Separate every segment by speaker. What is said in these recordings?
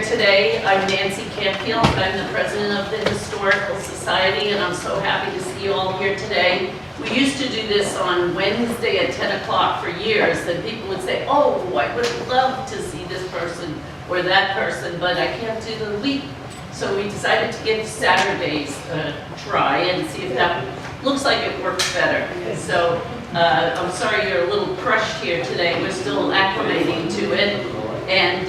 Speaker 1: today. I'm Nancy Campfield. I'm the president of the Historical Society, and I'm so happy to see you all here today. We used to do this on Wednesday at 10 o'clock for years, and people would say, oh, I would love to see this person or that person, but I can't do the week. So we decided to give Saturdays a try and see if that looks like it works better. So I'm sorry you're a little crushed here today. We're still acclimating to it. And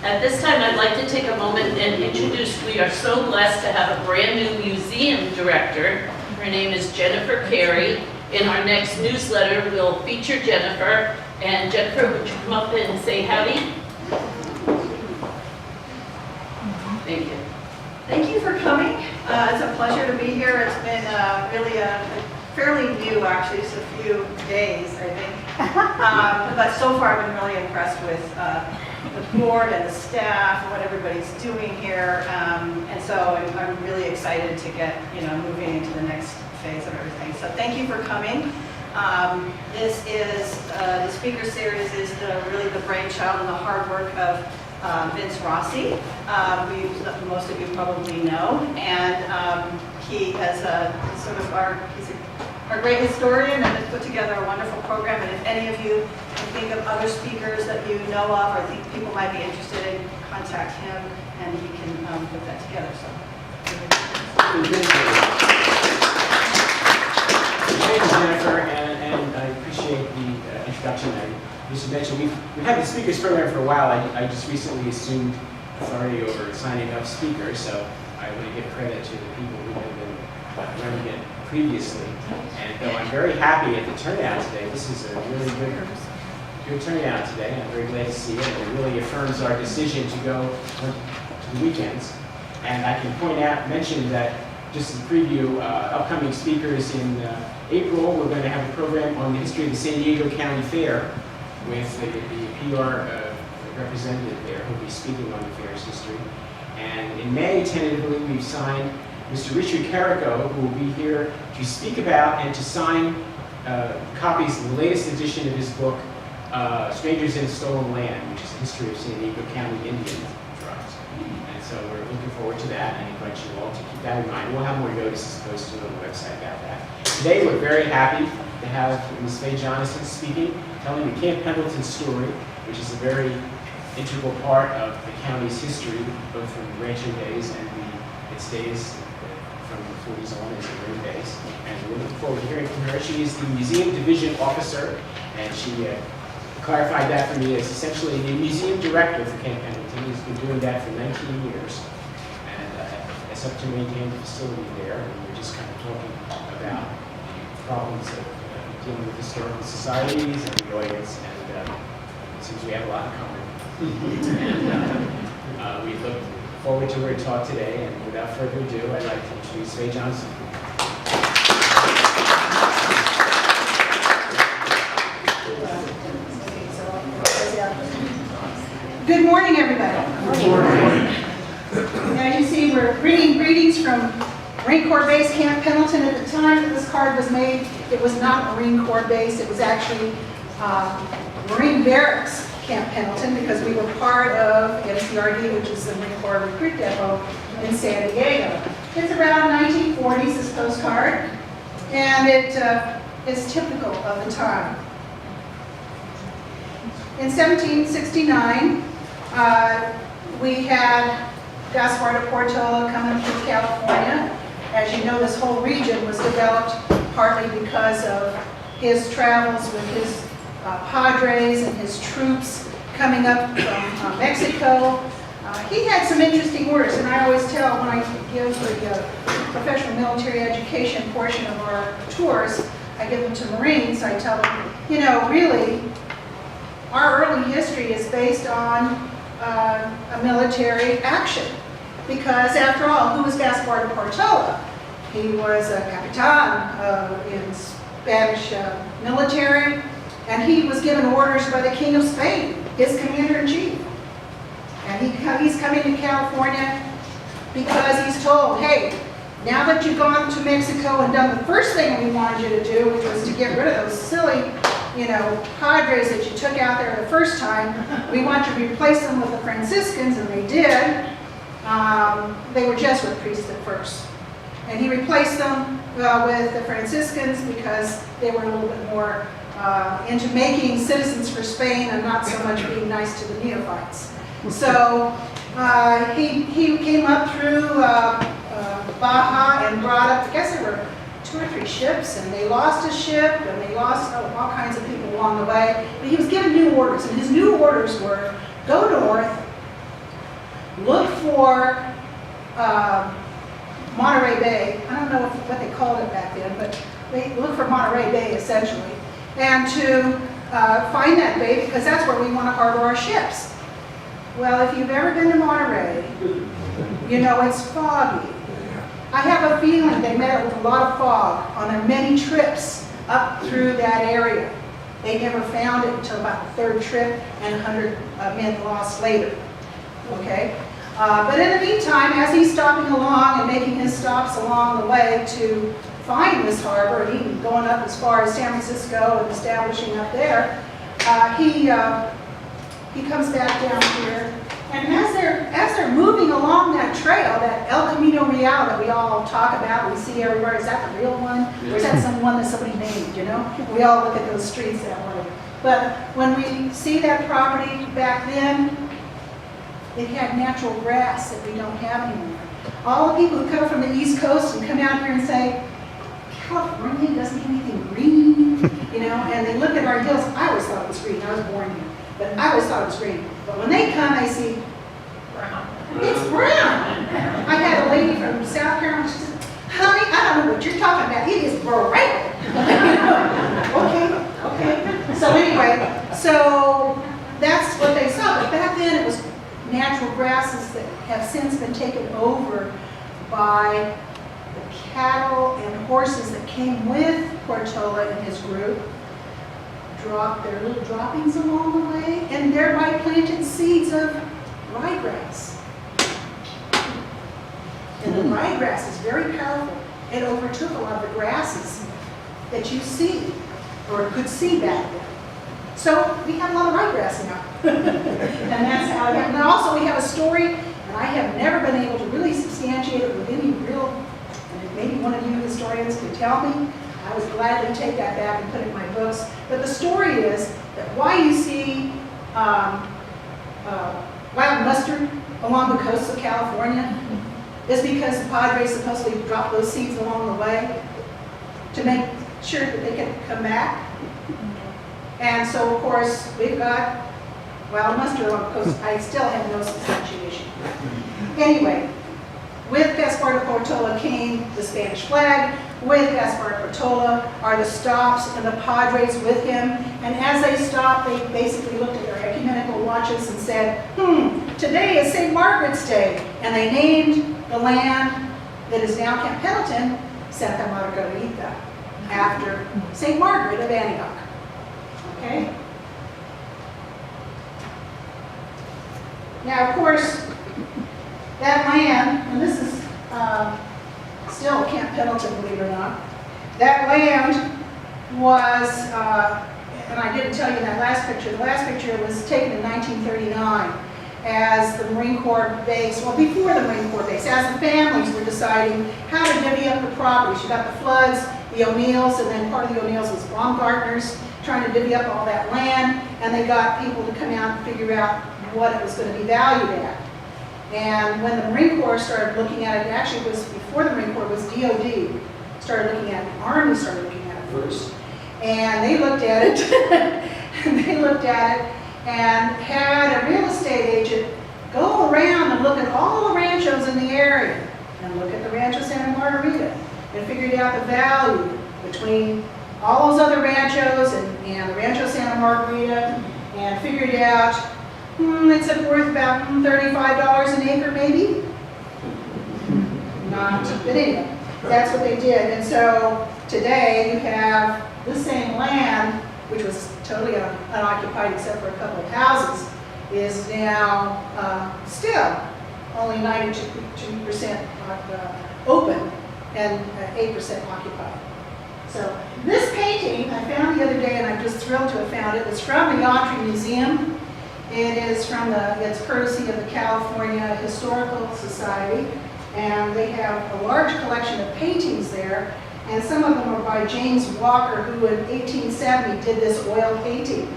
Speaker 1: at this time, I'd like to take a moment and introduce, we are so blessed to have a brand new museum director. Her name is Jennifer Carey. In our next newsletter, we'll feature Jennifer. And Jennifer, would you come up and say howdy? Thank you.
Speaker 2: Thank you for coming. It's a pleasure to be here. It's been really fairly new, actually, just a few days, I think. But so far, I've been really impressed with the board and the staff and what everybody's doing here. And so I'm really excited to get, moving into the next phase of everything. So thank you for coming. This is, the speaker series is really the brainchild and the hard work of Vince Rossi, most of you probably know, and he has he's our great historian and has put together a wonderful program. And if any of you can think of other speakers that you know of or think people might be interested in, contact him and he can put that together. So.
Speaker 3: Thank you, Jennifer, and I appreciate the introduction. I used to mention we've had the speakers program for a while. I just recently assumed authority over signing up speakers, so I want to give credit to the people who have been running it previously. And though I'm very happy at the turnout today, this is a really good turnout today. I'm very glad to see it, and it really affirms our decision to go to the weekends. And I can mention that just to preview upcoming speakers in April, we're going to have a program on the history of the San Diego County Fair with the PR representative there who will be speaking on the fair's history. And in May, tentatively, we've signed Mr. Richard Carrico, who will be here to speak about and to sign copies of the latest edition of his book, Strangers in a Stolen Land, which is the history of San Diego County Indian tribes. And so we're looking forward to that, and I invite you all to keep that in mind. We'll have more notices posted on the website about that. Today, we're very happy to have Ms. Faye Jonason speaking, telling the Camp Pendleton story, which is a very integral part of the county's history, both from the Rancho days and its days from the 40s on into the Marine days. And we're looking forward to hearing from her. She is the Museum Division Officer, and she clarified that for me as essentially the Museum Director for Camp Pendleton. He's been doing that for 19 years, and it's up to maintain the facility there. And we're just kind of talking about the problems of dealing with historical societies and the audience, and it seems we have a lot in common. And we look forward to her talk today, and without further ado, I'd like to introduce Faye Jonason.
Speaker 2: Good morning, everybody. Good morning. As you see, we're bringing greetings from Marine Corps Base Camp Pendleton. At the time that this card was made, it was not Marine Corps Base. It was actually Marine Barracks Camp Pendleton, because we were part of MCRD, which is the Marine Corps Recruit Depot in San Diego. It's around 1940s, this postcard, and it is typical of the time. In 1769, we had Gaspar de Portola coming through California. As you know, this whole region was developed partly because of his travels with his padres and his troops coming up from Mexico. He had some interesting words, and I always tell when I give the professional military education portion of our tours, I give them to Marines. I tell them, really, our early history is based on a military action. Because after all, who was Gaspar de Portola? He was a capitan in Spanish military, and he was given orders by the King of Spain, his commander-in-chief. And he's coming to California because he's told, hey, now that you've gone to Mexico and done the first thing we wanted you to do, which was to get rid of those silly Padres that you took out there the first time, we want to replace them with the Franciscans, and they did. They were Jesuit priests at first. And he replaced them with the Franciscans because they were a little bit more into making citizens for Spain and not so much being nice to the neophytes. So he came up through Baja and brought up, I guess there were 2 or 3 ships, and they lost a ship, and they lost all kinds of people along the way. But he was given new orders, and his new orders were, go north, look for Monterey Bay. I don't know what they called it back then, but they look for Monterey Bay, essentially, and to find that bay, because that's where we want to harbor our ships. Well, if you've ever been to Monterey, you know it's foggy. I have a feeling they met with a lot of fog on their many trips up through that area. They never found it until about the 3rd trip, and 100 men lost later. Okay? But in the meantime, as he's stopping along and making his stops along the way to find this harbor, and even going up as far as San Francisco and establishing up there, he comes back down here. And as they're moving along that trail, that El Camino Real that we all talk about, we see everywhere, is that the real one? Or is that some one that somebody named, We all look at those streets that way. But when we see that property back then, it had natural grass that we don't have anymore. All the people who come from the East Coast and come out here and say, California doesn't have anything green, and they look at our hills. I always thought it was green. I was born here. But I always thought it was green. But when they come, they see, brown. It's brown. I had a lady from South Carolina, she said, honey, I don't know what you're talking about. It is brown. Okay. So anyway, so that's what they saw. But back then it was natural grasses that have since been taken over by the cattle and horses that came with Portola and his group. Dropped their little droppings along the way, and thereby planted seeds of ryegrass. And the ryegrass is very powerful. It overtook a lot of the grasses that you see, or could see back then. So we have a lot of ryegrass now. And that's how it happened. And also we have a story, and I have never been able to really substantiate it with any real, and maybe one of you historians can tell me. I would gladly take that back and put it in my books. But the story is that why you see wild mustard along the coast of California is because the Padres supposedly dropped those seeds along the way to make sure that they could come back. And so, of course, we've got wild mustard along the coast. I still have no substantiation. Anyway, with Gaspar de Portola came the Spanish flag. With Gaspar de Portola are the stops and the Padres with him. And as they stopped, they basically looked at their ecumenical watches and said, today is St. Margaret's Day. And they named the land that is now Camp Pendleton, Santa Margarita, after St. Margaret of Antioch. Okay? Now, of course, that land, and this is still Camp Pendleton, believe it or not, that land was, and I didn't tell you in that last picture, the last picture was taken in 1939 as the Marine Corps base, well, before the Marine Corps base, as the families were deciding how to divvy up the properties. You got the Floods, the O'Neills, and then part of the O'Neills was Baumgartners, trying to divvy up all that land, and they got people to come out and figure out what it was going to be valued at. And when the Marine Corps started looking at it, actually it was before the Marine Corps, it was DOD, started looking at it, the Army started looking at it first. And they looked at it, and had a real estate agent go around and look at all the ranchos in the area, and look at the Rancho Santa Margarita, and figured out the value between all those other ranchos and the Rancho Santa Margarita, and figured out it's worth about $35 an acre, maybe? Not, but anyway, that's what they did. And so today you have the same land, which was totally unoccupied except for a couple of houses, is now still only 92% open and 8% occupied. So this painting I found the other day, and I just thrilled to have found it. It's from the Autry Museum. It's courtesy of the California Historical Society, and they have a large collection of paintings there, and some of them are by James Walker, who in 1870 did this oil painting.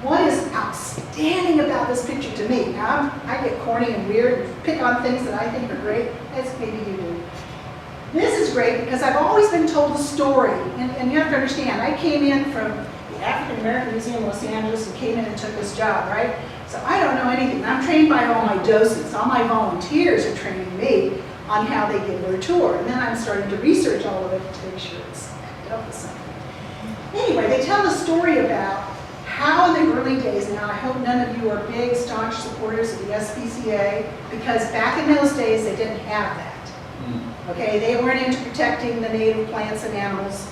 Speaker 2: What is outstanding about this picture to me, now I get corny and weird and pick on things that I think are great, as maybe you do. This is great because I've always been told the story, and you have to understand, I came in from the African American Museum of Los Angeles and came in and took this job, right? So I don't know anything. I'm trained by all my docents. All my volunteers are training me on how they give their tour. And then I'm starting to research all of it to make sure it's backed up with something. Anyway, they tell the story about how in the early days, now I hope none of you are big, staunch supporters of the SPCA, because back in those days they didn't have that. Okay, they weren't into protecting the native plants and animals,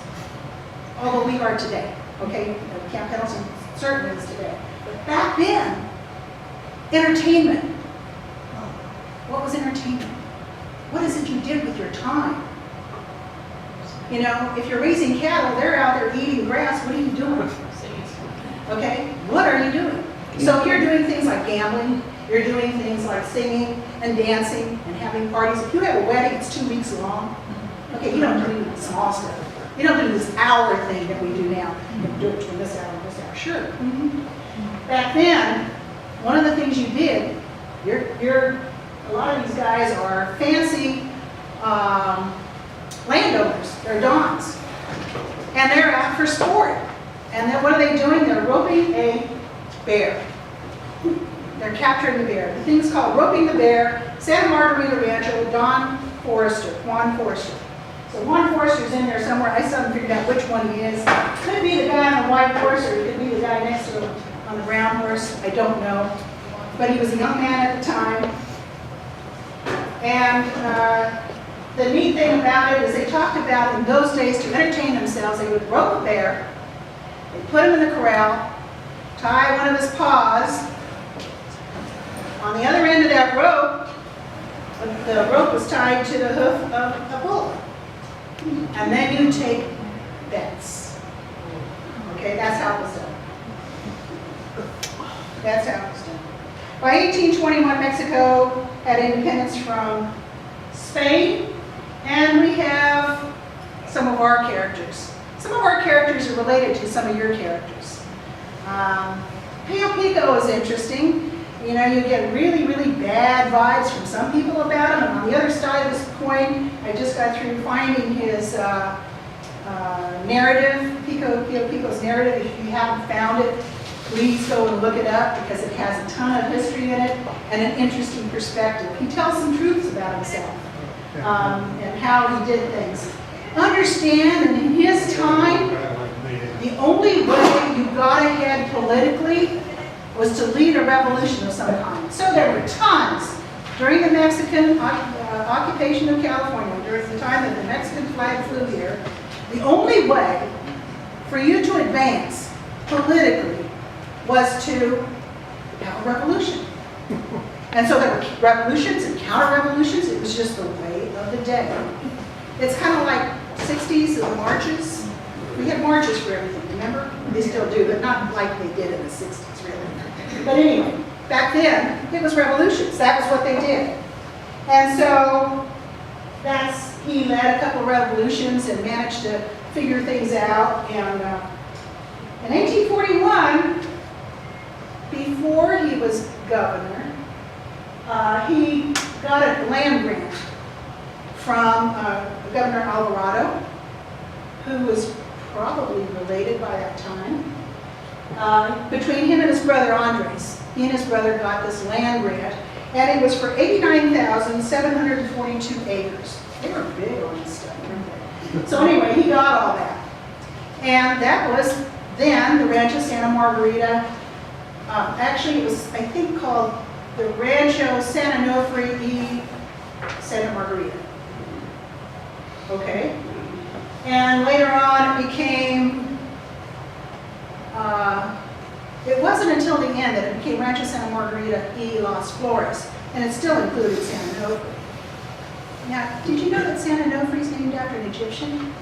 Speaker 2: although we are today. Okay, Camp Pendleton certainly is today. But back then, entertainment. What was entertainment? What is it you did with your time? You know, if you're raising cattle, they're out there eating grass. What are you doing? Okay, what are you doing? So you're doing things like gambling. You're doing things like singing and dancing and having parties. If you have a wedding, it's 2 weeks long. Okay, you don't do small stuff. You don't do this hour thing that we do now. You do it between this hour and this hour. Sure. Back then, one of the things you did, a lot of these guys are fancy landowners. They're dons. And they're out for sport. And then what are they doing? They're roping a bear. They're capturing the bear. The thing's called Roping the Bear, Santa Margarita Rancho, Juan Forrester. So Juan Forrester's in there somewhere. I still haven't figured out which one he is. Could be the guy on the white horse, or it could be the guy next to him on the brown horse. I don't know. But he was a young man at the time. And the neat thing about it is they talked about in those days to entertain themselves, they would rope a bear, they'd put him in the corral, tie one of his paws. On the other end of that rope, the rope was tied to the hoof of a bull. And then you take bets. Okay, that's how it was done. That's how it was done. By 1821, Mexico had independence from Spain, and we have some of our characters. Some of our characters are related to some of your characters. Pio Pico is interesting. You know, you get really, really bad vibes from some people about him. And on the other side of this coin, I just got through finding his narrative, Pio Pico's narrative. If you haven't found it, please go and look it up because it has a ton of history in it and an interesting perspective. He tells some truths about himself and how he did things. Understand, in his time, the only way you got ahead politically was to lead a revolution of some kind. So there were tons during the Mexican occupation of California, during the time that the Mexican flag flew here. The only way for you to advance politically was to have a revolution. And so there were revolutions and counter-revolutions. It was just the way of the day. It's kind of like 60s and marches. We had marches for everything, remember? They still do, but not like they did in the 60s, really. But anyway, back then, it was revolutions. That was what they did. And so he led a couple of revolutions and managed to figure things out. And in 1841, before he was governor, he got a land grant from Governor Alvarado, who was probably related by that time. Between him and his brother Andres, he and his brother got this land grant, and it was for 89,742 acres. They were big on this stuff, weren't they? So anyway, he got all that. And that was then the Rancho Santa Margarita. Actually, it was, I think, called the Rancho Santa Onofre y Santa Margarita. Okay? And later on, it became, it wasn't until the end that it became Rancho Santa Margarita y Las Flores, and it still included Santa Onofre. Now, did you know that Santa Onofre is named after an Egyptian?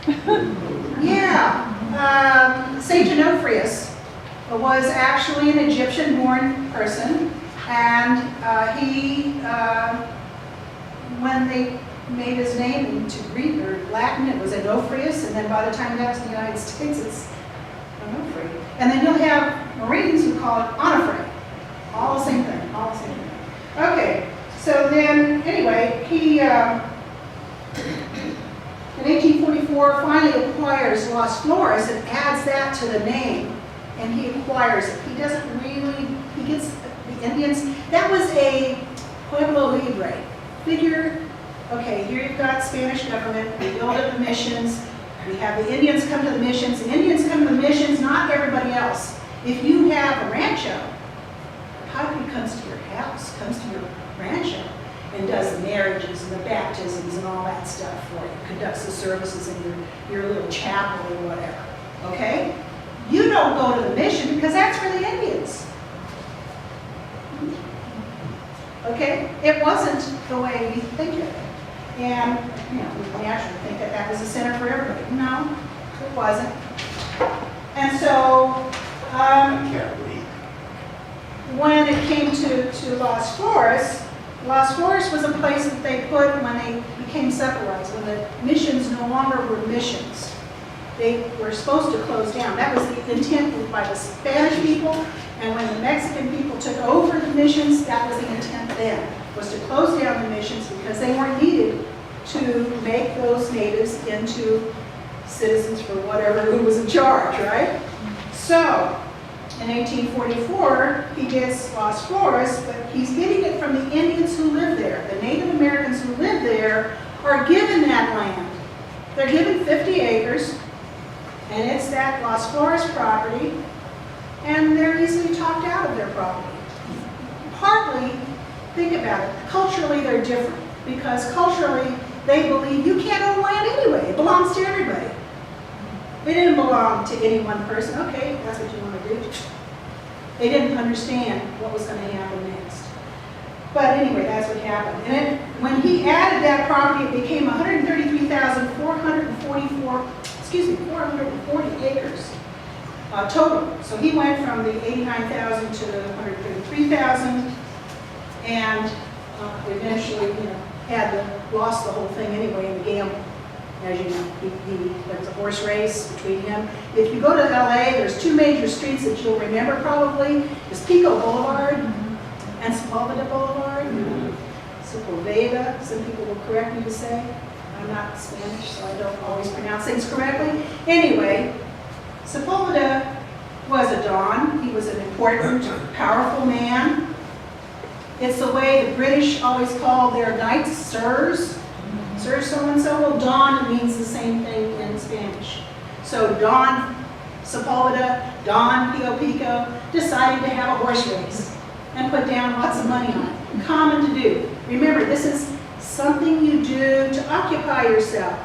Speaker 2: Yeah, Faye Jonason was actually an Egyptian-born person, and when they made his name into Greek or Latin, it was Onofrius, and then by the time he got to the United States, it's Onofre. And then you'll have Marines who call it Onofre. All the same thing, all the same thing. Okay, so then, anyway, he, in 1844, finally acquires Las Flores and adds that to the name, and he acquires it. He doesn't really, he gets the Indians, that was a Pueblo Libre. Figure, okay, here you've got Spanish government, we build up the missions, we have the Indians come to the missions, the Indians come to the missions, not everybody else. If you have a rancho, the padre comes to your house, comes to your rancho, and does the marriages and the baptisms and all that stuff for you, conducts the services in your little chapel or whatever, okay? You don't go to the mission because that's for the Indians. Okay? It wasn't the way we think of it. And, you know, we naturally think that that was a center for everybody. No, it wasn't. And so, when it came to Las Flores was a place that they put when they became secularized, when the missions no longer were missions. They were supposed to close down. That was the intent by the Spanish people, and when the Mexican people took over the missions, that was the intent then, was to close down the missions because they weren't needed to make those natives into citizens for whatever who was in charge, right? So, in 1844, he gets Las Flores, but he's getting it from the Indians who live there. The Native Americans who live there are given that land. They're given 50 acres, and it's that Las Flores property, and they're easily talked out of their property. Partly, think about it, culturally they're different, because culturally they believe you can't own land anyway, it belongs to everybody. It didn't belong to any one person. Okay, that's what you want to do. They didn't understand what was going to happen next. But anyway, that's what happened. And when he added that property, it became 440 acres total. So he went from the 89,000 to the 133,000, and eventually, you know, lost the whole thing anyway in the gamble. As you know, there was a horse race between him. If you go to LA, there's two major streets that you'll remember probably. There's Pico Boulevard and Sepulveda Boulevard. Sepulveda, some people will correct me to say. I'm not Spanish, so I don't always pronounce things correctly. Anyway, Sepulveda was a Don. He was an important, powerful man. It's the way the British always called their knights sirs. Sir so-and-so, well, Don means the same thing in Spanish. So Don Sepulveda, Don Pio Pico, decided to have a horse race and put down lots of money on it. Common to do. Remember, this is something you do to occupy yourself.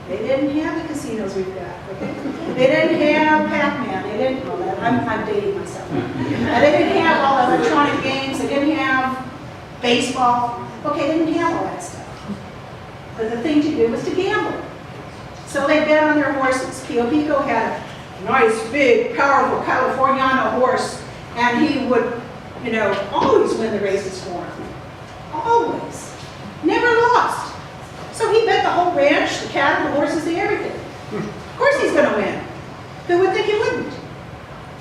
Speaker 2: They didn't have the casinos we've got, okay? They didn't have Pac-Man. They didn't, well, I'm dating myself. They didn't have all the electronic games. They didn't have baseball. Okay, they didn't have all that stuff. But the thing to do was to gamble. So they bet on their horses. Pio Pico had a nice, big, powerful Californiano horse, and he would, you know, always win the races for him. Always. Never lost. So he bet the whole ranch, the cattle, the horses, the everything. Of course he's going to win. Who would think he wouldn't?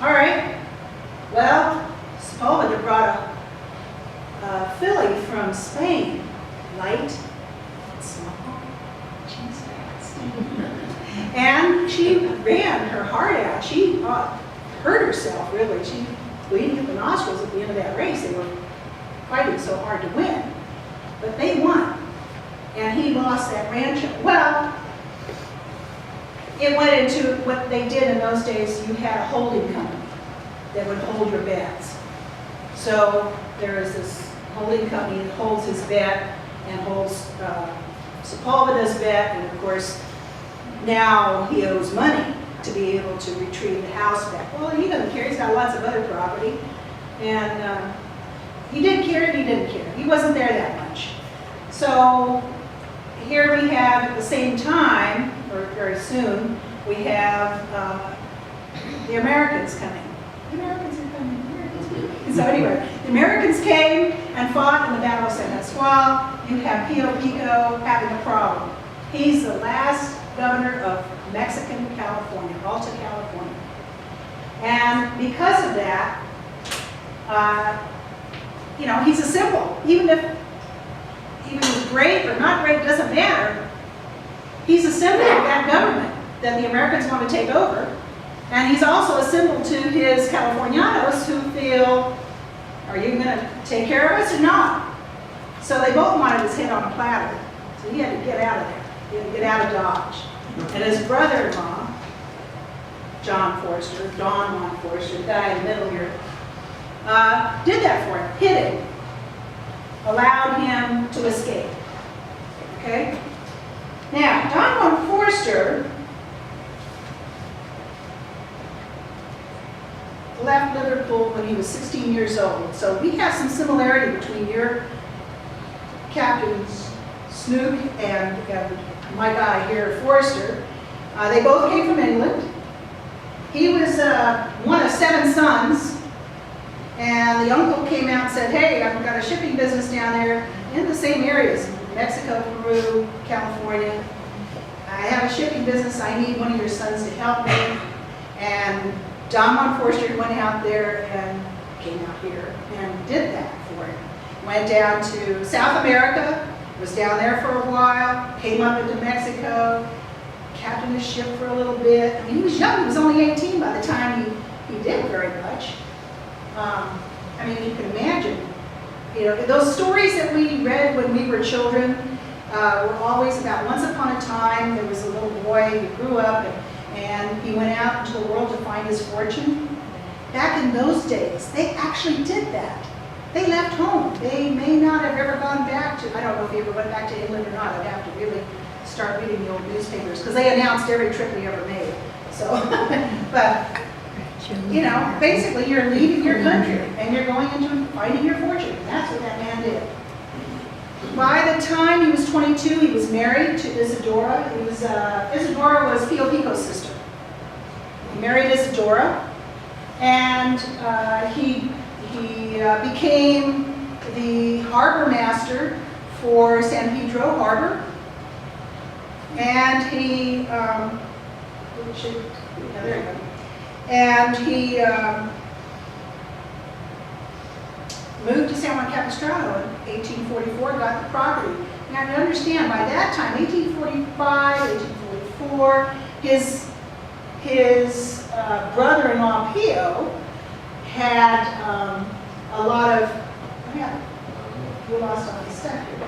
Speaker 2: All right. Well, Sepulveda brought a filly from Spain, light, small, she's fast. And she ran her heart out. She hurt herself, really. She bleeding at the nostrils at the end of that race. They were fighting so hard to win. But they won. And he lost that rancho. Well, it went into what they did in those days. You had a holding company that would hold your bets. So there is this holding company that holds his bet and holds Sepulveda's bet, and of course now he owes money to be able to retrieve the house back. Well, he doesn't care. He's got lots of other property, and he didn't care and he didn't care. He wasn't there that much. So here we have at the same time, or very soon, we have the Americans coming. The Americans are coming. The Americans are coming. So anyway, the Americans came and fought in the Battle of San Pasqual. You have Pio Pico having a problem. He's the last governor of Mexican California, Alta California. And because of that, you know, he's a symbol. Even if he's great or not great, doesn't matter. He's a symbol of that government that the Americans want to take over. And he's also a symbol to his Californianos who feel, are you going to take care of us or not? So they both wanted his head on a platter. So he had to get out of there. He had to get out of Dodge. And his brother-in-law, Don Forster, the guy in the middle here, did that for him, hid him, allowed him to escape. Okay? Now, Don Forster left Liverpool when he was 16 years old. So we have some similarity between your captains, Snook and my guy here, Forster. They both came from England. He was one of 7 sons, and the uncle came out and said, hey, I've got a shipping business down there in the same areas, Mexico, Peru, California. I have a shipping business. I need one of your sons to help me. And Don Forster went out there and came out here and did that for him. Went down to South America, was down there for a while, came up into Mexico, captained a ship for a little bit. I mean, he was young, he was only 18 by the time he did very much. I mean, you can imagine, you know, those stories that we read when we were children were always about once upon a time, there was a little boy who grew up and he went out into the world to find his fortune. Back in those days, they actually did that. They left home. They may not have ever gone back to, I don't know if he ever went back to England or not. I'd have to really start reading the old newspapers because they announced every trip we ever made. So, but, you know, basically you're leaving your country and you're going into finding your fortune. And that's what that man did. By the time he was 22, he was married to Isadora. Isadora was Pio Pico's sister. He married Isadora, and he became the harbor master for San Pedro Harbor. And he, there you go. And he moved to San Juan Capistrano in 1844, got the property. Now you understand, by that time, 1845, 1844, his brother-in-law Pio had a lot of, oh yeah, you lost all this stuff here.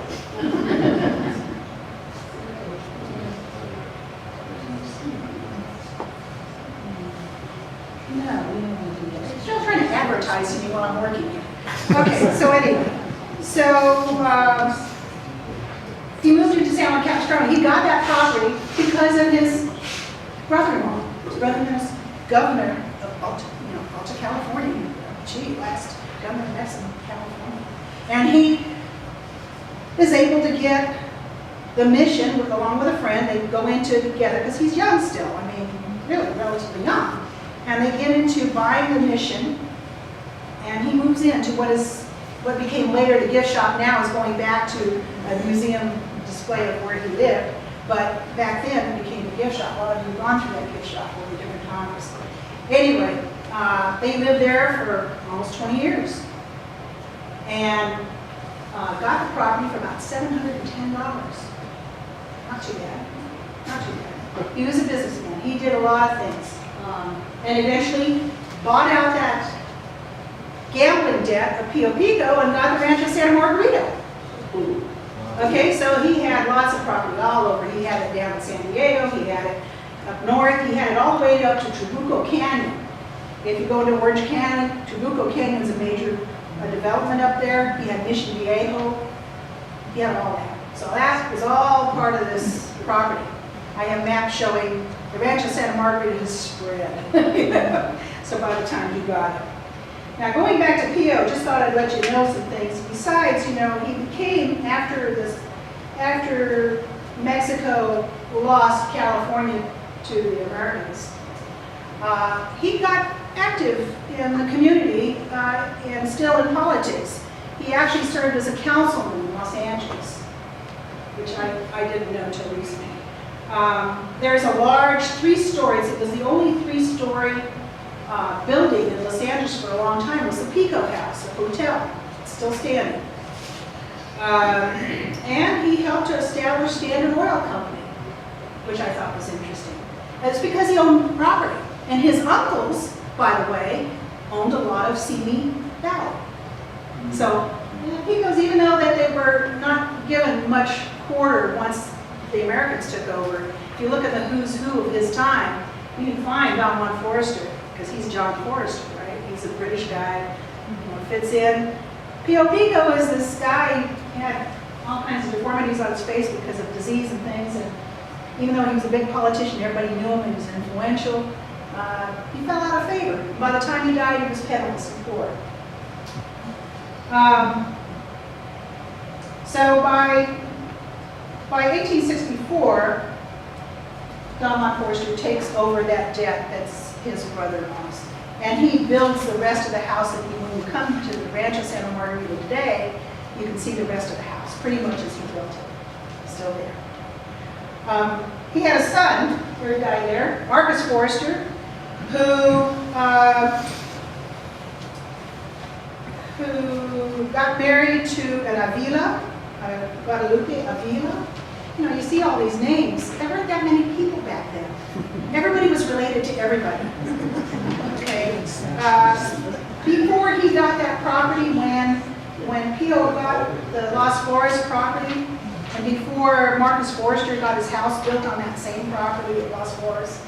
Speaker 2: No, we don't want to do that. Still trying to advertise to me while I'm working here. Okay, so anyway, he moved into San Juan Capistrano. He got that property because of his brother-in-law. His brother-in-law's governor of Alta California. Gee, last governor of Mexico, California. And he is able to get the mission along with a friend. They go into together because he's young still. I mean, really relatively young. And they get into buying the mission. And he moves into what became later the gift shop. Now is going back to a museum display of where he lived. But back then it became a gift shop. A lot of you have gone through that gift shop over different times. Anyway, they lived there for almost 20 years. And got the property for about $710. Not too bad. Not too bad. He was a businessman. He did a lot of things. And eventually bought out that gambling debt of Pio Pico and got the Rancho Santa Margarita. Okay, so he had lots of property all over. He had it down in San Diego, he had it up north, he had it all the way up to Trabuco Canyon. If you go into Orange Canyon, Trabuco Canyon is a major development up there. He had Mission Viejo, he had all that. So that was all part of this property. I have maps showing the Rancho Santa Margarita is spread. So by the time he got it. Now going back to Pio, just thought I'd let you know some things. Besides, he became, after Mexico lost California to the Americans, he got active in the community and still in politics. He actually served as a councilman in Los Angeles, which I didn't know until recently. There's a large 3-story, it was the only 3-story building in Los Angeles for a long time. It was the Pico House, a hotel. It's still standing. And he helped to establish Standard Oil Company, which I thought was interesting. It's because he owned property. And his uncles, by the way, owned a lot of Simi Valley. So Picos, even though that they were not given much quarter once the Americans took over, if you look at the who's who of his time, you can find Belmont Forrester, because he's John Forrester, right? He's a British guy, fits in. Pio Pico is this guy, he had all kinds of deformities on his face because of disease and things, and even though he was a big politician, everybody knew him, he was influential, he fell out of favor. By the time he died, he was penniless and poor. So by 1864, Belmont Forrester takes over that debt that's his brother-in-law's. And he builds the rest of the house. And when you come to the Rancho Santa Margarita today, you can see the rest of the house, pretty much as he built it. Still there. He had a son, third guy there, Marcus Forrester, who got married to an Avila, Guadalupe Avila. You know, you see all these names. There weren't that many people back then. Everybody was related to everybody. Okay. Before he got that property, when Pio got the Las Flores property, and before Marcus Forrester got his house built on that same property at Las Flores,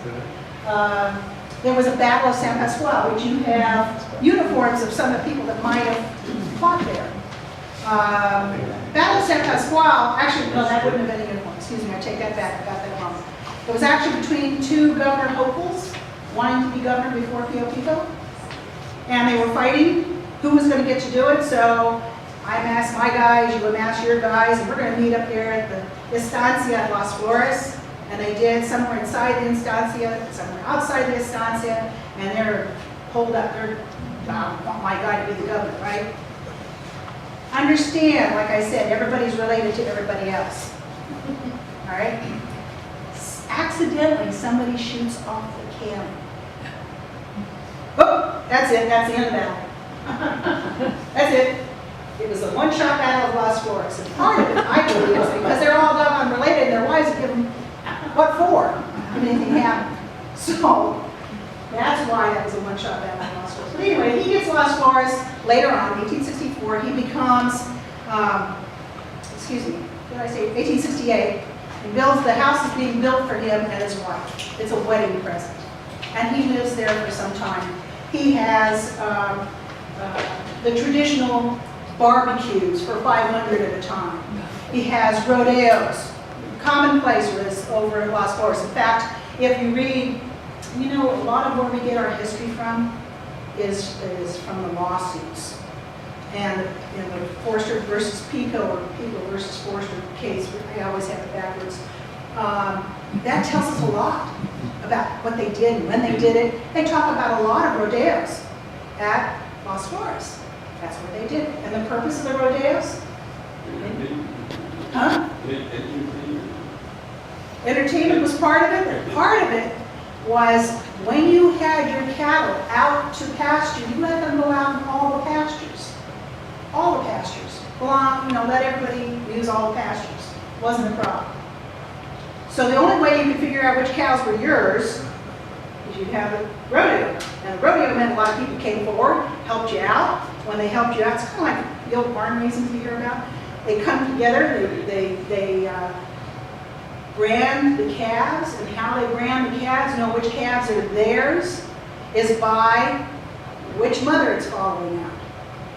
Speaker 2: there was a Battle of San Pascual, which you have uniforms of some of the people that might have fought there. Battle of San Pascual, actually, no, that wouldn't have been a uniform. Excuse me, I take that back, I got that wrong. It was actually between 2 governor hopefuls wanting to be governor before Pio Pico. And they were fighting who was going to get to do it. So I amassed my guys, you amass your guys, and we're going to meet up there at the Estancia at Las Flores. And they did, somewhere inside the Estancia, somewhere outside the Estancia, and they're pulled up, they're, want my guy to be the governor, right? Understand, like I said, everybody's related to everybody else. All right? Accidentally, somebody shoots off the cannon. Oh, that's it, that's the end of that. That's it. It was a one-shot battle of Las Flores. And part of it, I believe, is because they're all doggone related and their wives have given what for? If anything happened. So that's why that was a one-shot battle of Las Flores. But anyway, he gets Las Flores later on, 1864. He becomes, excuse me, what did I say, 1868. He builds, the house is being built for him and his wife. It's a wedding present. And he lives there for some time. He has the traditional barbecues for 500 at a time. He has rodeos. Commonplace was over in Las Flores. In fact, if you read, you know, a lot of where we get our history from is from the lawsuits. And in the Forrester versus Pico or Pico versus Forrester case, I always have it backwards, that tells us a lot about what they did and when they did it. They talk about a lot of rodeos at Las Flores. That's what they did. And the purpose of the rodeos? Huh? Entertainment was part of it. Part of it was when you had your cattle out to pasture, you let them go out in all the pastures. All the pastures. Belong, you know, let everybody use all the pastures. Wasn't a problem. So the only way you could figure out which cows were yours is you'd have a rodeo. And a rodeo meant a lot of people came forward, helped you out. When they helped you out, it's kind of like the old barn raisins you hear about. They come together, they brand the calves, and how they brand the calves, know which calves are theirs, is by which mother it's following out.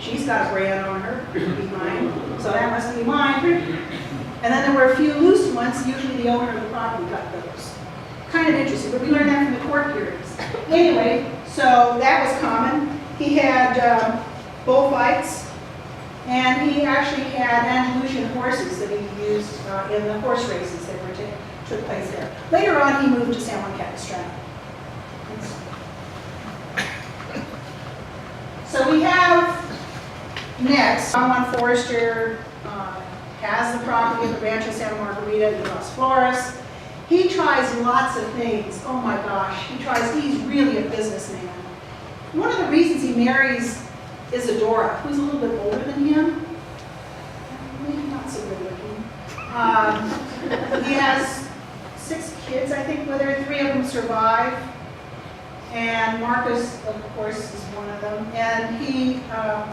Speaker 2: She's got a brand on her, be mine, so that must be mine. And then there were a few loose ones, usually the owner of the property got those. Kind of interesting, but we learned that from the court hearings. Anyway, so that was common. He had bullfights, and he actually had Andalusian horses that he used in the horse races that were took place there. Later on, he moved to San Juan Capistrano. So we have next, Don Juan Forrester has the property of the Rancho Santa Margarita in Las Flores. He tries lots of things. Oh my gosh, he's really a businessman. One of the reasons he marries Isadora, who's a little bit older than him, maybe not so good looking. He has 6 kids, I think, with her. 3 of them survive. And Marcus, of course, is one of them. And he, I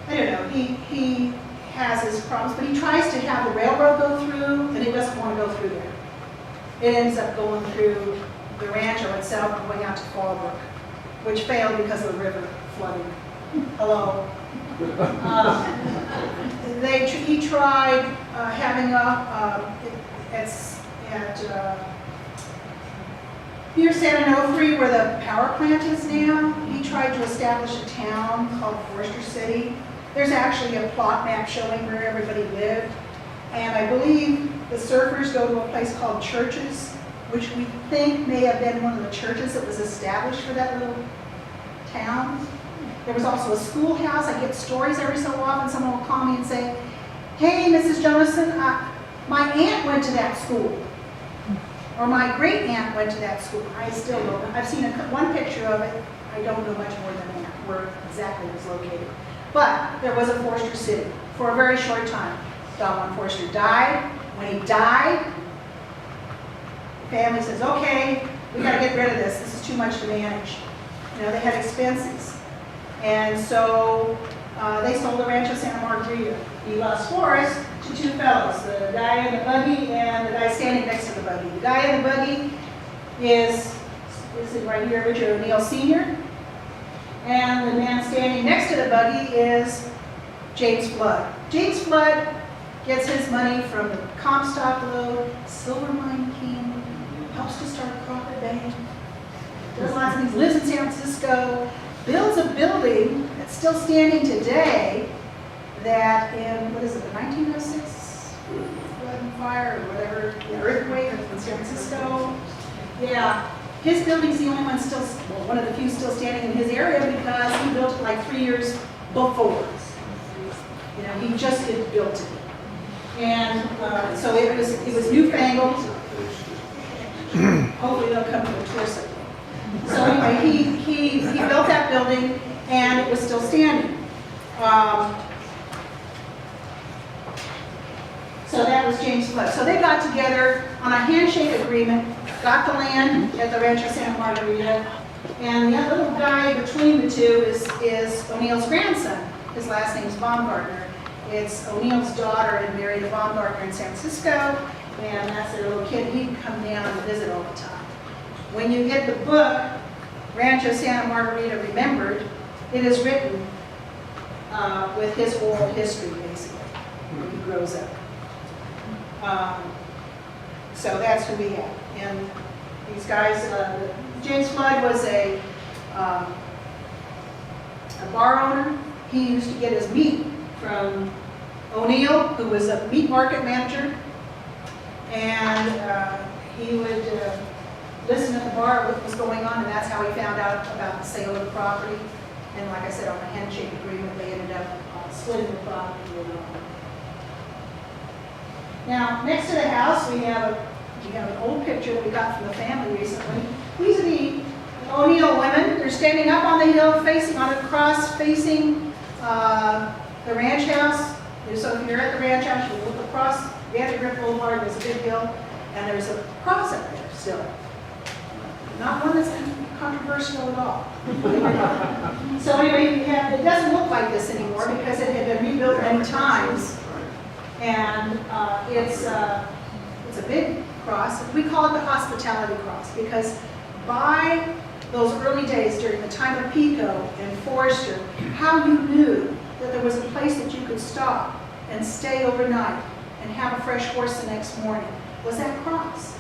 Speaker 2: don't know, he has his problems, but he tries to have the railroad go through, and he doesn't want to go through there. It ends up going through the Rancho itself and going out to Fallbrook, which failed because of the river flooding. Hello. He tried having near San Onofre, where the power plant is now, he tried to establish a town called Forester City. There's actually a plot map showing where everybody lived. And I believe the surfers go to a place called Churches, which we think may have been one of the churches that was established for that little town. There was also a schoolhouse. I get stories every so often. Someone will call me and say, "Hey, Mrs. Jonason, my aunt went to that school." Or my great aunt went to that school. I still don't know. I've seen one picture of it. I don't know much more than that, where exactly it was located. But there was a Forester City for a very short time. Don Juan Forrester died. When he died, the family says, "Okay, we got to get rid of this. This is too much to manage." You know, they had expenses. And so they sold the Rancho Santa Margarita y Las Flores to 2 fellows, the guy in the buggy and the guy standing next to the buggy. The guy in the buggy is right here, Richard O'Neill Sr. And the man standing next to the buggy is James Flood. James Flood gets his money from the Comstock Lode, Silver Mine King, helps to start Crockett Bank, does lots of things, lives in San Francisco, builds a building that's still standing today that in, what is it, the 1906 flood and fire or whatever, the earthquake in San Francisco. Yeah, his building's the only one still, well, one of the few still standing in his area because he built it like 3 years before. You know, he just had built it. And so it was newfangled. Hopefully they'll come to a tour someday. So anyway, he built that building and it was still standing. So that was James Flood. So they got together on a handshake agreement, got the land at the Rancho Santa Margarita, and the little guy between the two is O'Neill's grandson. His last name is Baumgartner. It's O'Neill's daughter and married a Baumgartner in San Francisco, and that's their little kid. He'd come down and visit all the time. When you get the book, Rancho Santa Margarita Remembered, it is written with his oral history, basically, when he grows up. So that's who we have. And these guys, James Flood was a bar owner. He used to get his meat from O'Neill, who was a meat market manager. And he would listen at the bar what was going on, and that's how he found out about the sale of the property. And like I said, on the handshake agreement, they ended up splitting the property. Now, next to the house, we have an old picture that we got from the family recently. These are the O'Neill women. They're standing up on the hill, facing on a cross, facing the ranch house. So if you're at the ranch house, you look across the Grip Boulevard. There's a big hill, and there's a cross up there still. Not one that's controversial at all. So anyway, it doesn't look like this anymore because it had been rebuilt many times. And it's a big cross. We call it the hospitality cross because by those early days during the time of Pico and Forrester, how you knew that there was a place that you could stop and stay overnight and have a fresh horse the next morning was that cross.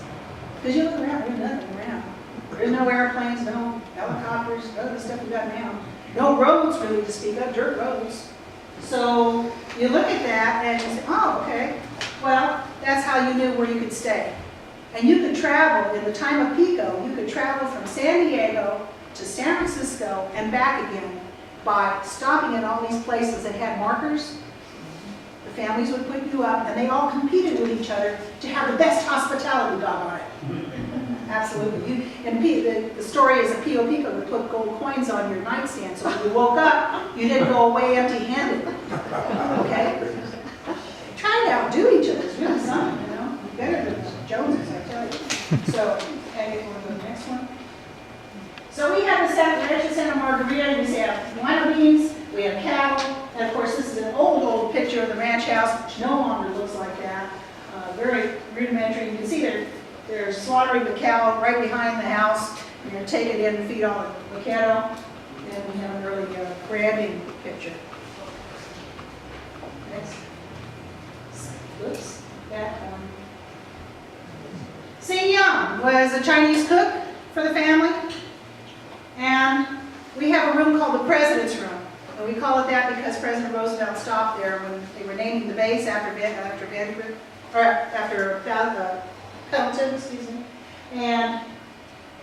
Speaker 2: Because you look around, there's nothing around. There's no airplanes, no helicopters, none of the stuff we got now. No roads really to speak of, dirt roads. So you look at that and you say, oh, okay, well, that's how you knew where you could stay. And you could travel, in the time of Pico, you could travel from San Diego to San Francisco and back again by stopping at all these places that had markers. The families would put you up, and they all competed with each other to have the best hospitality dog on it. Absolutely. The story is that Pio Pico would put gold coins on your nightstand, so when you woke up, you didn't go away empty-handed. Okay? Trying to outdo each other is really something, you know? Better than Joneses, I tell you. So, okay, we'll go to the next one. So we have the Rancho Santa Margarita. We have lima beans, we have cattle, and of course this is an old picture of the ranch house, which no longer looks like that. Very rudimentary. You can see they're slaughtering the cow right behind the house. You're going to take it in and feed all the cattle. And we have an early branding picture. Next. Oops, that one. Sing Young was a Chinese cook for the family. And we have a room called the President's Room. And we call it that because President Roosevelt stopped there when they were naming the base after Pendleton, excuse me. And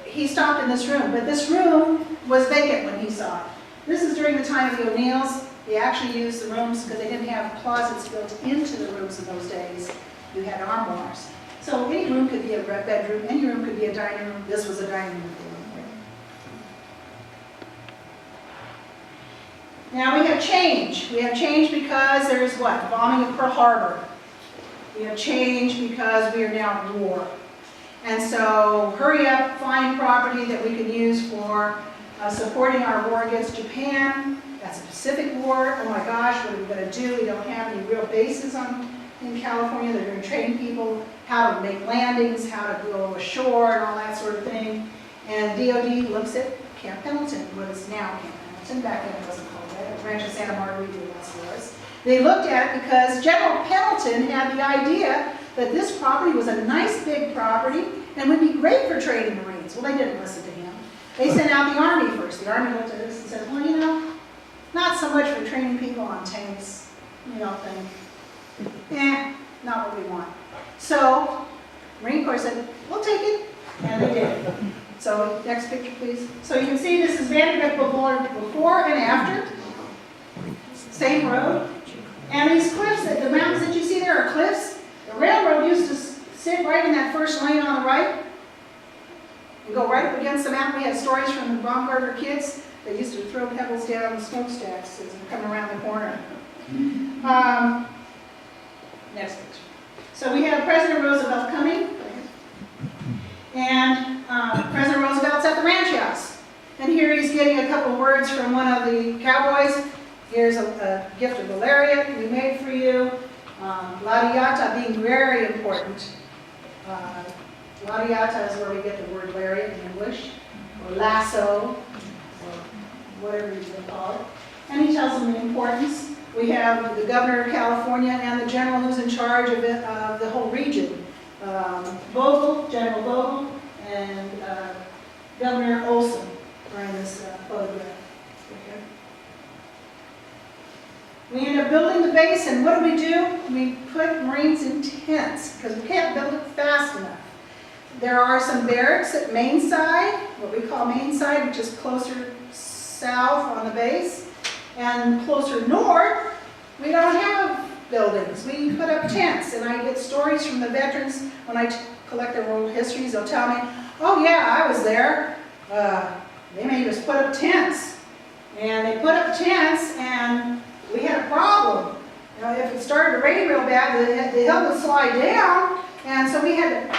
Speaker 2: he stopped in this room. But this room was vacant when he saw it. This is during the time of the O'Neills. They actually used the rooms because they didn't have closets built into the rooms in those days. You had armoires. So any room could be a bedroom, any room could be a dining room. This was a dining room. Now we have change. We have change because there's what? Bombing of Pearl Harbor. We have change because we are now at war. And so hurry up, find property that we can use for supporting our war against Japan. That's a Pacific War. Oh my gosh, what are we going to do? We don't have any real bases in California. They're going to train people how to make landings, how to go ashore, and all that sort of thing. And DOD looks at Camp Pendleton, what is now Camp Pendleton. Back then it wasn't called that. Rancho Santa Margarita was. They looked at it because General Pendleton had the idea that this property was a nice big property and would be great for training Marines. Well, they didn't listen to him. They sent out the Army first. The Army looked at this and said, well, you know, not so much for training people on tanks, you know, not what we want. So, Marine Corps said, we'll take it, and they did. So, next picture, please. So you can see this is Vanderbilt Boulevard before and after. Same road. And these cliffs, the mountains that you see there are cliffs. The railroad used to sit right in that first lane on the right and go right up against the mountain. We had stories from the Baumgartner kids. They used to throw pebbles down the smokestacks as they come around the corner. Next picture. So we have President Roosevelt coming. And President Roosevelt's at the ranch house. And here he's getting a couple words from one of the cowboys. Here's a gift of a lariat we made for you. Lariata being very important. Lariata is where we get the word lariat in English, or lasso, or whatever you can call it. And he tells them the importance. We have the governor of California and the general who's in charge of the whole region. Vogel, General Vogel, and Governor Olson are in this photograph. Okay. We end up building the base, and what do? We put Marines in tents, because we can't build it fast enough. There are some barracks at Main Side, what we call Main Side, which is closer south on the base, and closer north, we don't have buildings. We put up tents, and I get stories from the veterans when I collect their oral histories. They'll tell me, oh yeah, I was there. They made us put up tents. And they put up tents, and we had a problem. You know, if it started to rain real bad, the hill would slide down, and so we had to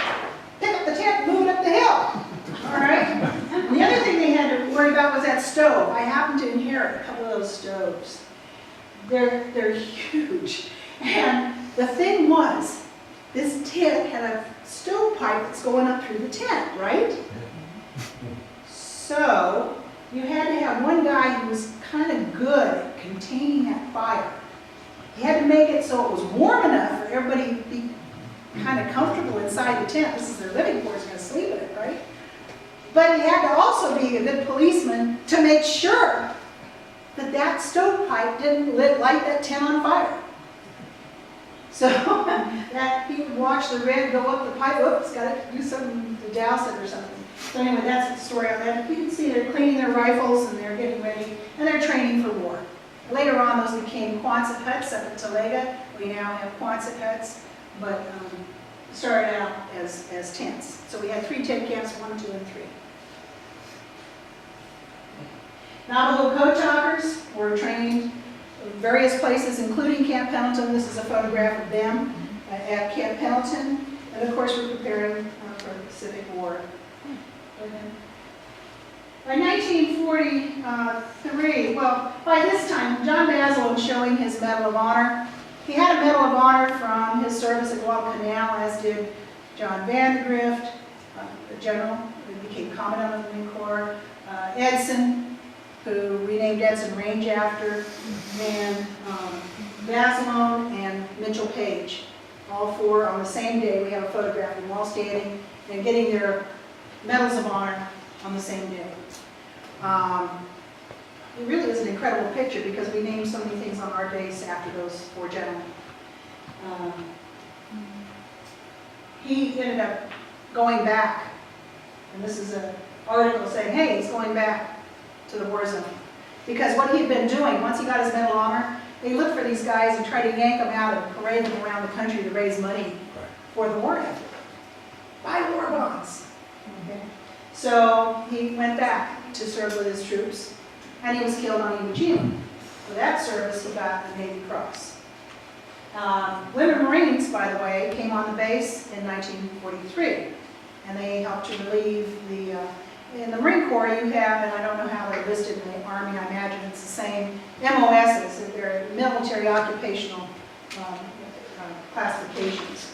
Speaker 2: pick up the tent and move it up the hill. All right? And the other thing they had to worry about was that stove. I happened to inherit a couple of those stoves. They're huge. And the thing was, this tent had a stovepipe that's going up through the tent, right? So you had to have one guy who was kind of good at containing that fire. He had to make it so it was warm enough for everybody to be kind of comfortable inside the tent. This is their living quarters, going to sleep in it, right? But he had to also be a good policeman to make sure that that stovepipe didn't light that tent on fire. So that he would watch the red go up the pipe, whoops, got to do something to douse it or something. So anyway, that's the story on that. You can see they're cleaning their rifles and they're getting ready, and they're training for war. Later on, those became Quonset huts up in Talega. We now have Quonset huts, but started out as tents. So we had 3 tent camps, 1, 2, and 3. Navajo code talkers were trained in various places, including Camp Pendleton. This is a photograph of them at Camp Pendleton. And of course, we're preparing for the Pacific War. By 1943, well, by this time, John Basil was showing his Medal of Honor. He had a Medal of Honor from his service at Guadalcanal, as did John Vandegrift, the general who became Commandant of the Marine Corps, Edson, who renamed Edson Range after, and Basilone and Mitchell Page. All 4 on the same day. We have a photograph of them all standing and getting their Medals of Honor on the same day. It really is an incredible picture because we named so many things on our days after those 4 gentlemen. He ended up going back, and this is an article saying, hey, he's going back to the war zone. Because what he'd been doing, once he got his Medal of Honor, they looked for these guys and tried to yank them out and parade them around the country to raise money for the war effort. Buy war bonds. Okay. So he went back to serve with his troops, and he was killed on Iwo Jima. For that service, he got the Navy Cross. Women Marines, by the way, came on the base in 1943, and they helped to relieve the, in the Marine Corps you have, and I don't know how they're listed in the Army, I imagine it's the same, MOSs, they're military occupational classifications.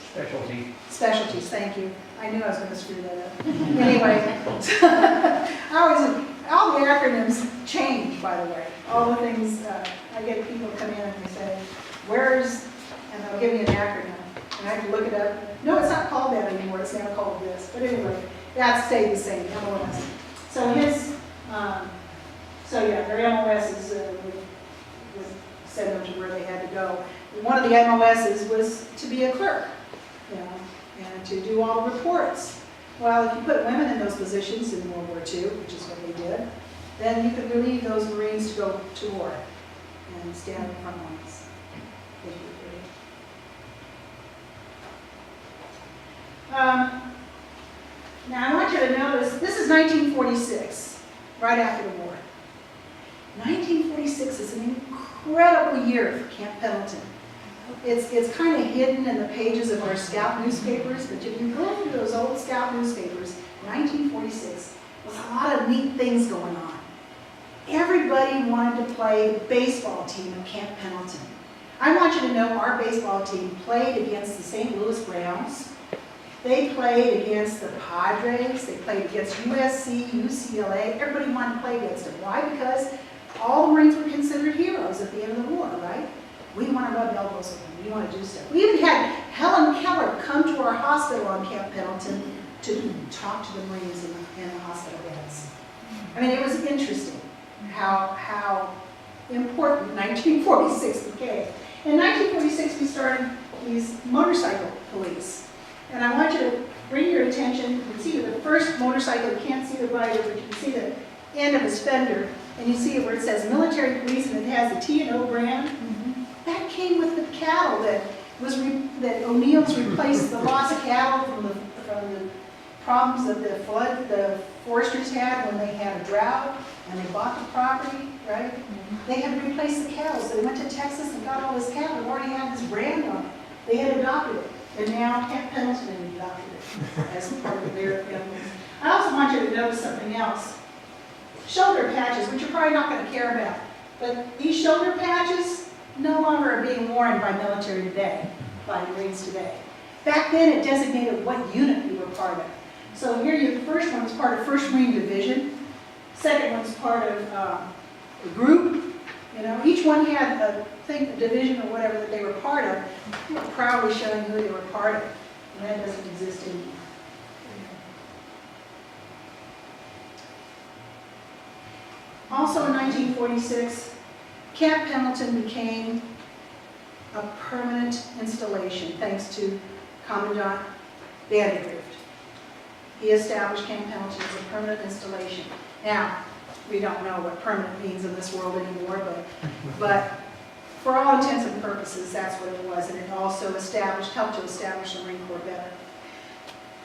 Speaker 2: Specialties, thank you. I knew I was going to screw that up. Anyway, all the acronyms change, by the way. All the things, I get people come in and they say, where's, and they'll give me an acronym. And I have to look it up. No, it's not called that anymore. It's now called this. But anyway, that stayed the same, MOS. So his, so yeah, their MOSs would send them to where they had to go. And one of the MOSs was to be a clerk, you know, and to do all the reports. Well, if you put women in those positions in World War II, which is what they did, then you could relieve those Marines to go to war and stand in the front lines. Now I want you to notice, this is 1946, right after the war. 1946 is an incredible year for Camp Pendleton. It's kind of hidden in the pages of our Scout newspapers, but if you go through those old Scout newspapers, 1946 was a lot of neat things going on. Everybody wanted to play the baseball team at Camp Pendleton. I want you to know our baseball team played against the St. Louis Browns. They played against the Padres. They played against USC, UCLA. Everybody wanted to play against them. Why? Because all the Marines were considered heroes at the end of the war, right? We want to rub elbows with them. We want to do stuff. We even had Helen Keller come to our hospital on Camp Pendleton to talk to the Marines in the hospital beds. I mean, it was interesting how important 1946 became. In 1946, we started these motorcycle police. And I want you to bring your attention, you can see the first motorcycle, you can't see the rider, but you can see the end of his fender, and you see where it says military police, and it has the T&O brand. That came with the cattle that O'Neill's replaced the lost cattle from the problems that the foresters had when they had a drought and they bought the property, right? They had to replace the cattle, so they went to Texas and got all this cattle. It already had this brand on it. They had adopted it, and now Camp Pendleton had adopted it as part of their family. I also want you to notice something else. Shoulder patches, which you're probably not going to care about, but these shoulder patches no longer are being worn by military today, by Marines today. Back then, it designated what unit you were part of. So here, the first one was part of 1st Marine Division. Second one's part of a group. You know, each one had a division or whatever that they were part of, proudly showing who they were part of. And that doesn't exist anymore. Also in 1946, Camp Pendleton became a permanent installation, thanks to Commandant Vandegrift. He established Camp Pendleton as a permanent installation. Now, we don't know what permanent means in this world anymore, but for all intents and purposes, that's what it was, and it also helped to establish the Marine Corps better.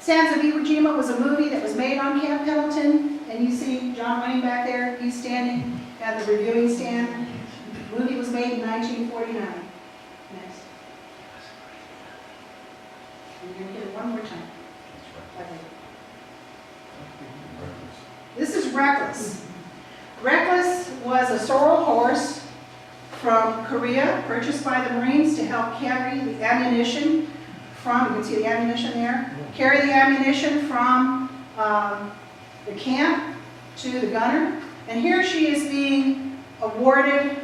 Speaker 2: Sands of Iwo Jima was a movie that was made on Camp Pendleton, and you see John Wayne back there, he's standing at the reviewing stand. The movie was made in 1949. Next. I'm going to hit it one more time. Okay. This is Reckless. Reckless was a sorrel horse from Korea, purchased by the Marines to help carry the ammunition from, you can see the ammunition there, carry the ammunition from the camp to the gunner. And here she is being awarded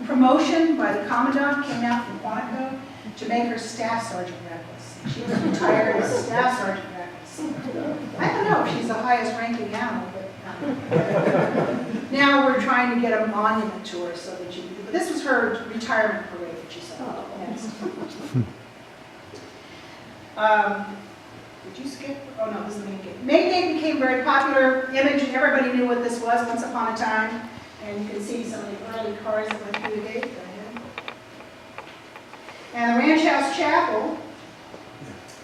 Speaker 2: promotion by the commandant, came out from Quantico, to make her Staff Sergeant Reckless. She was retired as Staff Sergeant Reckless. I don't know if she's the highest ranking animal, but now we're trying to get a monument to her so that but this was her retirement parade that she saw. Next. Did you skip? Oh no, this is the main gate. Main gate became a very popular image. Everybody knew what this was once upon a time. And you can see some of the early cars that went through the gate. Go ahead. And the Ranch House Chapel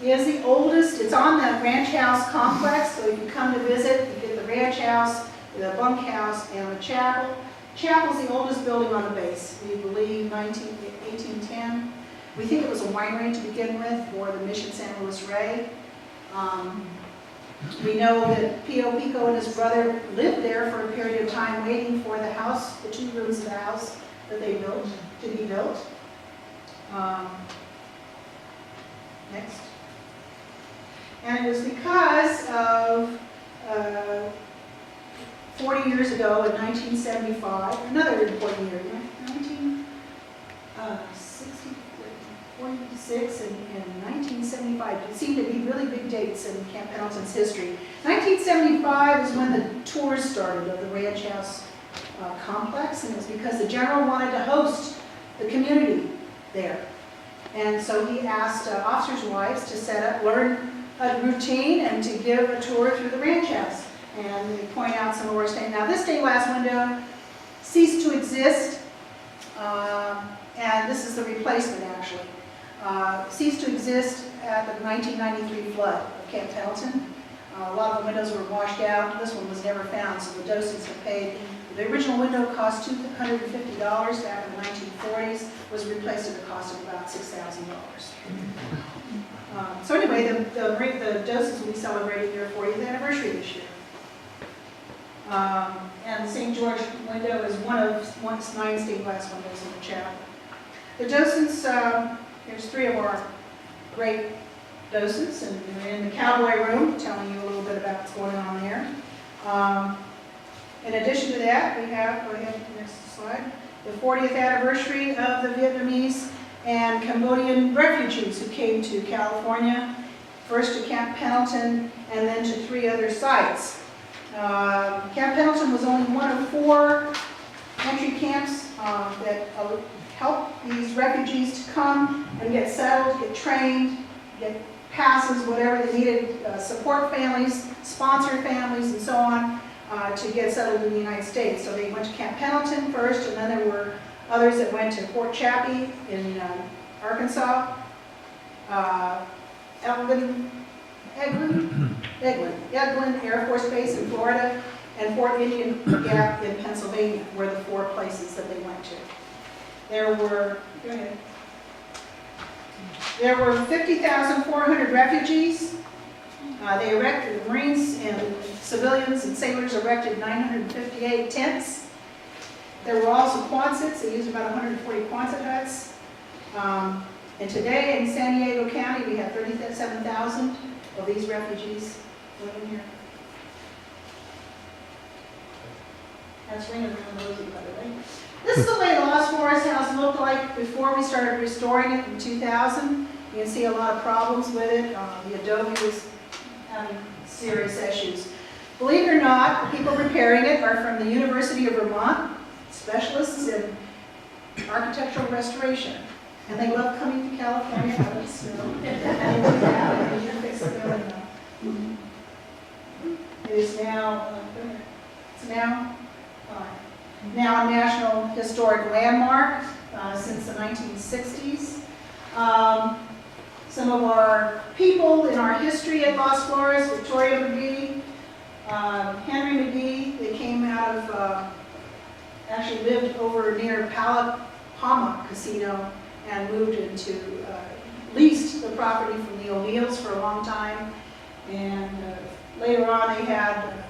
Speaker 2: is the oldest. It's on the Ranch House complex, so if you come to visit, you get the Ranch House, the bunkhouse, and the chapel. Chapel's the oldest building on the base. We believe 1810. We think it was a winery to begin with for the Mission San Luis Rey. We know that Pio Pico and his brother lived there for a period of time waiting for the house, the 2 rooms of the house that they built, to be built. Next. And it was because of 40 years ago in 1975, another important year, 1946 and 1975. It seemed to be really big dates in Camp Pendleton's history. 1975 is when the tours started of the Ranch House complex, and it was because the general wanted to host the community there. And so he asked officers' wives to learn a routine and to give a tour through the ranch house. And they point out some of our stained. Now this stained glass window ceased to exist, and this is the replacement actually. Ceased to exist at the 1993 flood of Camp Pendleton. A lot of the windows were washed out. This one was never found, so the docents have paid. The original window cost $250 back in the 1940s, was replaced at a cost of about $6,000. So anyway, the docents will be celebrating their 40th anniversary this year. And the St. George window is one of 9 stained glass windows in the chapel. The docents, here's 3 of our great docents, and we're in the cowboy room, telling you a little bit about what's going on there. In addition to that, we have, go ahead to the next slide, the 40th anniversary of the Vietnamese and Cambodian refugees who came to California, first to Camp Pendleton and then to 3 other sites. Camp Pendleton was only one of 4 entry camps that helped these refugees to come and get settled, get trained, get passes, whatever they needed, support families, sponsor families, and so on, to get settled in the United States. So they went to Camp Pendleton first, and then there were others that went to Fort Chaffee in Arkansas, Eglin Air Force Base in Florida, and Fort Indian Gap in Pennsylvania were the 4 places that they went to. There were, go ahead. There were 50,400 refugees. They erected, the Marines and civilians and sailors erected 958 tents. There were also Quonsets. They used about 140 Quonset huts. And today in San Diego County, we have 37,000 of these refugees living here. That's ringing around the rosy, by the way. This is the way the Lost Forest House looked like before we started restoring it in 2000. You can see a lot of problems with it. The adobe was having serious issues. Believe it or not, the people repairing it are from the University of Vermont, specialists in architectural restoration. And they love coming to California out of the snow. And they do that, and you fix the building up. It is now, now a National Historic Landmark since the 1960s. Some of our people in our history at Las Flores, Victoria McGee, Henry McGee, they came out of, actually lived over near Palma Casino and moved into, leased the property from the O'Neills for a long time. And later on they had a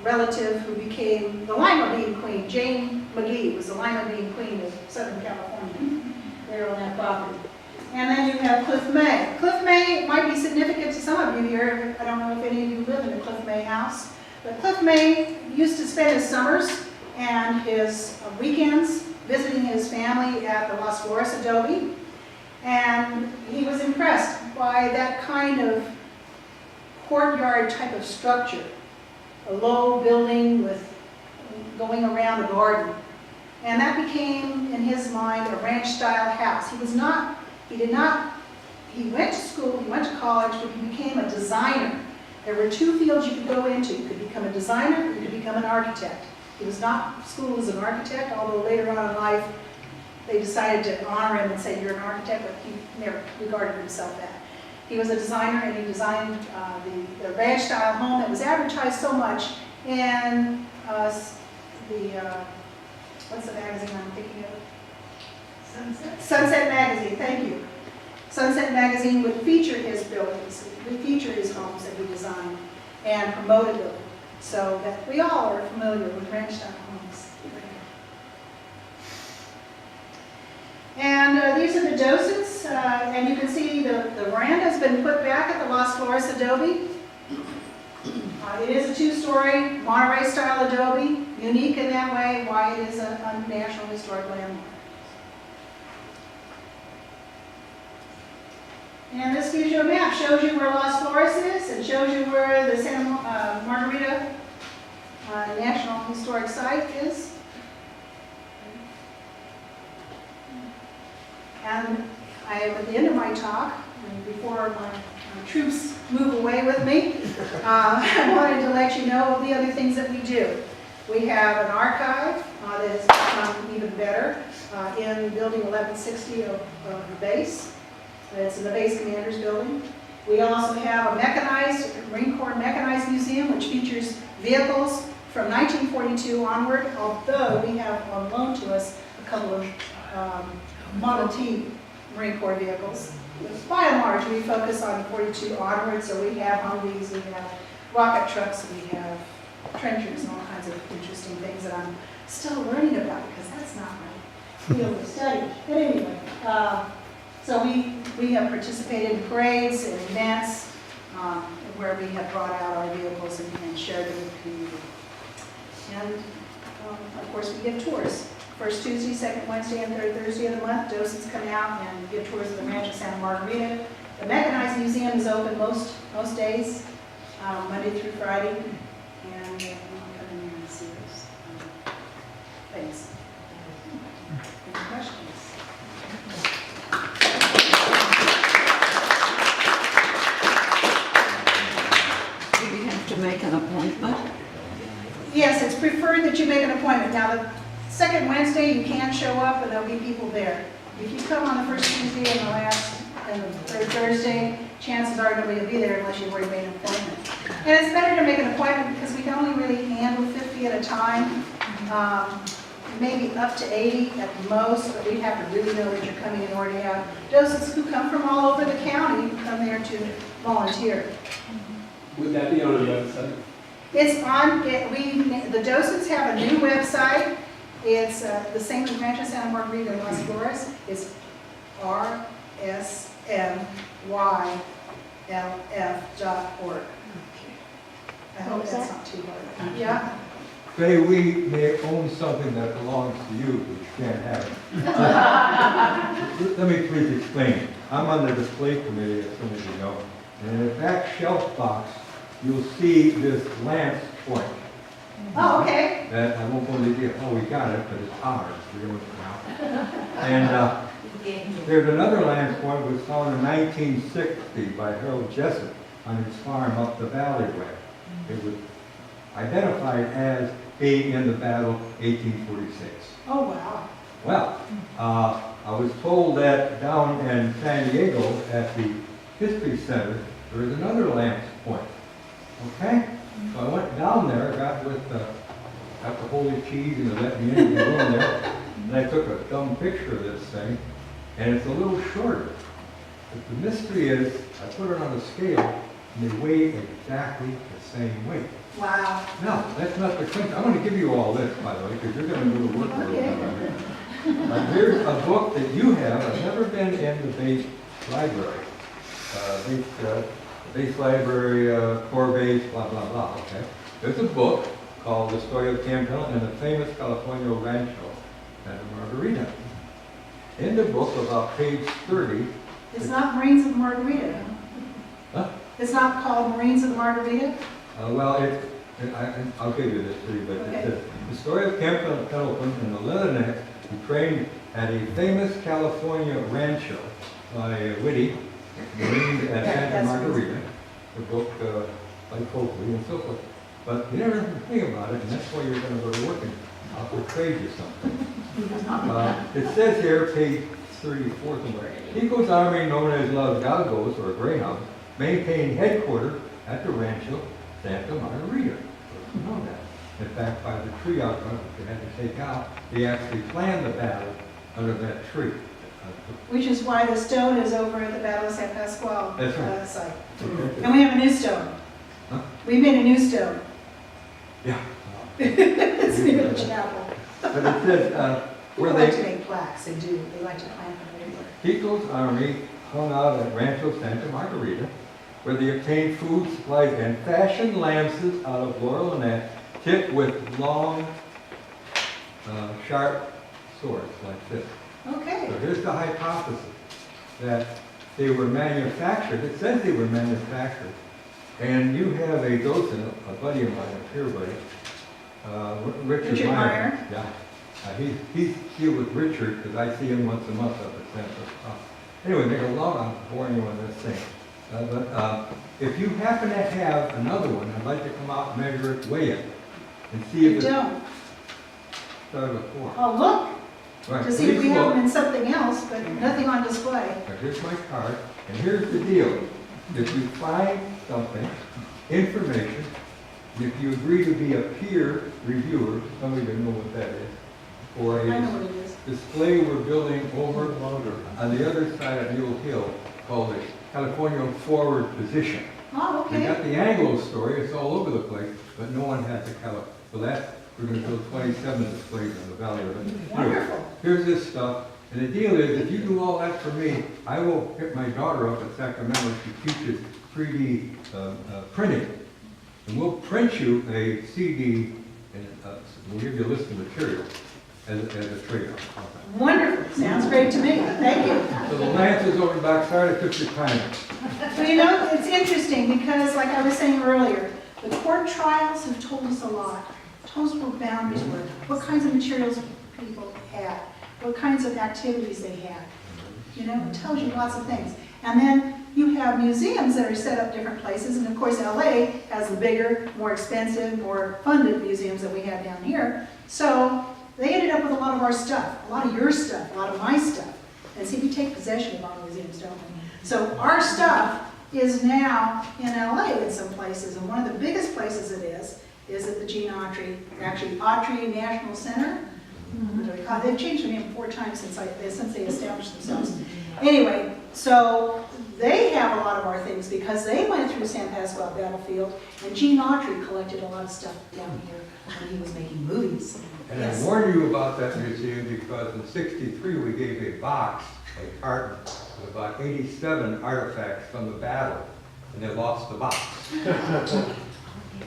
Speaker 2: relative who became the lima bean queen. Jane McGee was the lima bean queen of Southern California there on that property. And then you have Cliff May. Cliff May might be significant to some of you here. I don't know if any of you live in a Cliff May house. But Cliff May used to spend his summers and his weekends visiting his family at the Las Flores Adobe. And he was impressed by that kind of courtyard type of structure. A low building with going around a garden. And that became, in his mind, a ranch-style house. He went to school, he went to college, but he became a designer. There were two fields you could go into. You could become a designer, or you could become an architect. He was not schooled as an architect, although later on in life, they decided to honor him and say, you're an architect, but he never regarded himself that. He was a designer, and he designed the ranch-style home that was advertised so much in what's the magazine I'm thinking of? Sunset Magazine, thank you. Sunset Magazine would feature his buildings, would feature his homes that he designed and promoted them, so that we all are familiar with ranch-style homes. And these are the docents, and you can see the veranda has been put back at the Las Flores Adobe. It is a two-story Monterey-style adobe, unique in that way, why it is a National Historic Landmark. And this gives you a map, shows you where Las Flores is, and shows you where the Santa Margarita National Historic Site is. And I am at the end of my talk, and before my troops move away with me, I wanted to let you know of the other things that we do. We have an archive that has become even better in Building 1160 of the base. It's in the base commander's building. We also have a mechanized, Marine Corps Mechanized Museum, which features vehicles from 1942 onward, although we have on loan to us a couple of Model T Marine Corps vehicles. By and large, we focus on 42 onward, so we have Humvees, we have rocket trucks, we have trenchers, and all kinds of interesting things that I'm still learning about because that's not my field of study. But anyway, so we have participated in parades and events where we have brought out our vehicles and shared them with the community. And of course, we give tours. First Tuesday, second Wednesday, and third Thursday of the month, docents come out and give tours of the Rancho Santa Margarita. The Mechanized Museum is open most days, Monday through Friday, and you can come in here and see those things. Any questions?
Speaker 4: Do you have to make an appointment?
Speaker 2: Yes, it's preferred that you make an appointment. Now, the second Wednesday, you can show up and there'll be people there. If you come on the first Tuesday and the third Thursday, chances are nobody will be there unless you've already made an appointment. And it's better to make an appointment because we can only really handle 50 at a time, maybe up to 80 at the most, but we have to really know that you're coming in order to have docents who come from all over the county who come there to volunteer.
Speaker 5: Would that be on a website?
Speaker 2: It's on, the docents have a new website. It's the same as Rancho Santa Margarita in Las Flores. It's rsmylf.org. I hope that's not too hard. Yeah?
Speaker 6: Faye, we may own something that belongs to you, but you can't have it. Let me please explain. I'm on the display committee, as some of you know. And in the back shelf box, you'll see this lance point.
Speaker 2: Oh, okay.
Speaker 6: That I won't go into detail how we got it, but it's ours. We don't know. And there's another lance point that was found in 1960 by Harold Jessup on his farm up the Valleyway. It was identified as being in the battle 1846.
Speaker 2: Oh, wow.
Speaker 6: Well, I was told that down in San Diego at the History Center, there is another lance point. Okay? So I went down there, got the holy cheese and they let me in the room there, and I took a dumb picture of this thing, and it's a little shorter. But the mystery is, I put it on a scale, and they weigh exactly the same weight.
Speaker 2: Wow.
Speaker 6: No, that's not the clinch. I'm going to give you all this, by the way, because you're going to go to work a little bit on it. Here's a book that you have. I've never been in the base library. Base library, core base, blah, blah, blah, okay? There's a book called The Story of Camp Pendleton and the Famous California Rancho, Santa Margarita. In the book, about page 30,
Speaker 2: It's not Marines of the Margarita.
Speaker 6: huh?
Speaker 2: It's not called Marines of the Margarita?
Speaker 6: Well, I'll give you this too, but
Speaker 2: Okay.
Speaker 6: it says, the story of Camp Pendleton and the Leathernecks who trained at a famous California rancho by Whitty, named at Santa
Speaker 2: that's
Speaker 6: Margarita, the book by Copley and so forth. But you never think about it, and that's why you're going to go to work and I'll portray you something. It says here, page 34 somewhere, Pico's Army, known as Los Galgos, or Greyhounds, maintained headquarters at the Rancho Santa Margarita. You know that. In fact, by the tree out front, which they had to take out, they actually planned the battle under that tree.
Speaker 2: Which is why the stone is over at the Battle of San Pasqual
Speaker 6: That's right.
Speaker 2: site. And we have a new stone.
Speaker 6: Huh?
Speaker 2: We made a new stone.
Speaker 6: Yeah.
Speaker 2: It's near the chapel.
Speaker 6: But it says,
Speaker 2: People
Speaker 6: where
Speaker 2: like to
Speaker 6: they,
Speaker 2: make plaques, they do. They like to plant them everywhere.
Speaker 6: Pico's Army hung out at Rancho Santa Margarita, where they obtained food, supplies, and fashioned lances out of laurel and ash, tipped with long, sharp swords like this.
Speaker 2: Okay.
Speaker 6: So here's the hypothesis, that they were manufactured, it says they were manufactured, and you have a docent, a buddy of mine, a peer buddy, Richard Meyer. Yeah. He's here with Richard, because I see him once a month up at Central. Anyway, make a long, I'm boring you on this thing. But if you happen to have another one, I'd like to come out and measure it, weigh it, and see
Speaker 2: You
Speaker 6: if it's
Speaker 2: don't.
Speaker 6: started with 4.
Speaker 2: I'll look
Speaker 6: Right,
Speaker 2: to see if we
Speaker 6: please
Speaker 2: have
Speaker 6: look.
Speaker 2: them in something else, but nothing on display.
Speaker 6: Now, here's my card, and here's the deal. If you find something, information, if you agree to be a peer reviewer, some of you know what that is, for
Speaker 2: I know
Speaker 6: a
Speaker 2: what it is.
Speaker 6: display we're building over on the other side of Mule Hill called the California Forward Position.
Speaker 2: Oh,
Speaker 6: We got
Speaker 2: okay.
Speaker 6: the Anglo story, it's all over the place, but no one has the California. So that's, we're going to build 27 displays on the Valley of it.
Speaker 2: Wonderful.
Speaker 6: Here's this stuff, and the deal is, if you do all that for me, I will pick my daughter up at Sacramento, she teaches 3D printing, and we'll print you a CD, and we'll give you a list of materials as a trade-off.
Speaker 2: Wonderful. Sounds great to me. Thank you.
Speaker 6: So the lance is over back, sorry I took your time.
Speaker 2: Well, you know, it's interesting because, like I was saying earlier, the court trials have told us a lot. Told us what boundaries were, what kinds of materials people had, what kinds of activities they had. You know, it tells you lots of things. And then you have museums that are set up different places, and of course LA has the bigger, more expensive, more funded museums that we have down here. So they ended up with a lot of our stuff, a lot of your stuff, a lot of my stuff. And see, we take possession of our museums, don't we? So our stuff is now in LA in some places, and one of the biggest places it is at the Gene Autry, actually Autry National Center. They've changed the name 4 times since they established themselves. Anyway, so they have a lot of our things because they went through San Pasqual Battlefield, and Gene Autry collected a lot of stuff down here when he was making movies.
Speaker 6: And
Speaker 2: Yes.
Speaker 6: I warned you about that museum because in '63 we gave a box, a carton, with about 87 artifacts from the battle, and they lost the box.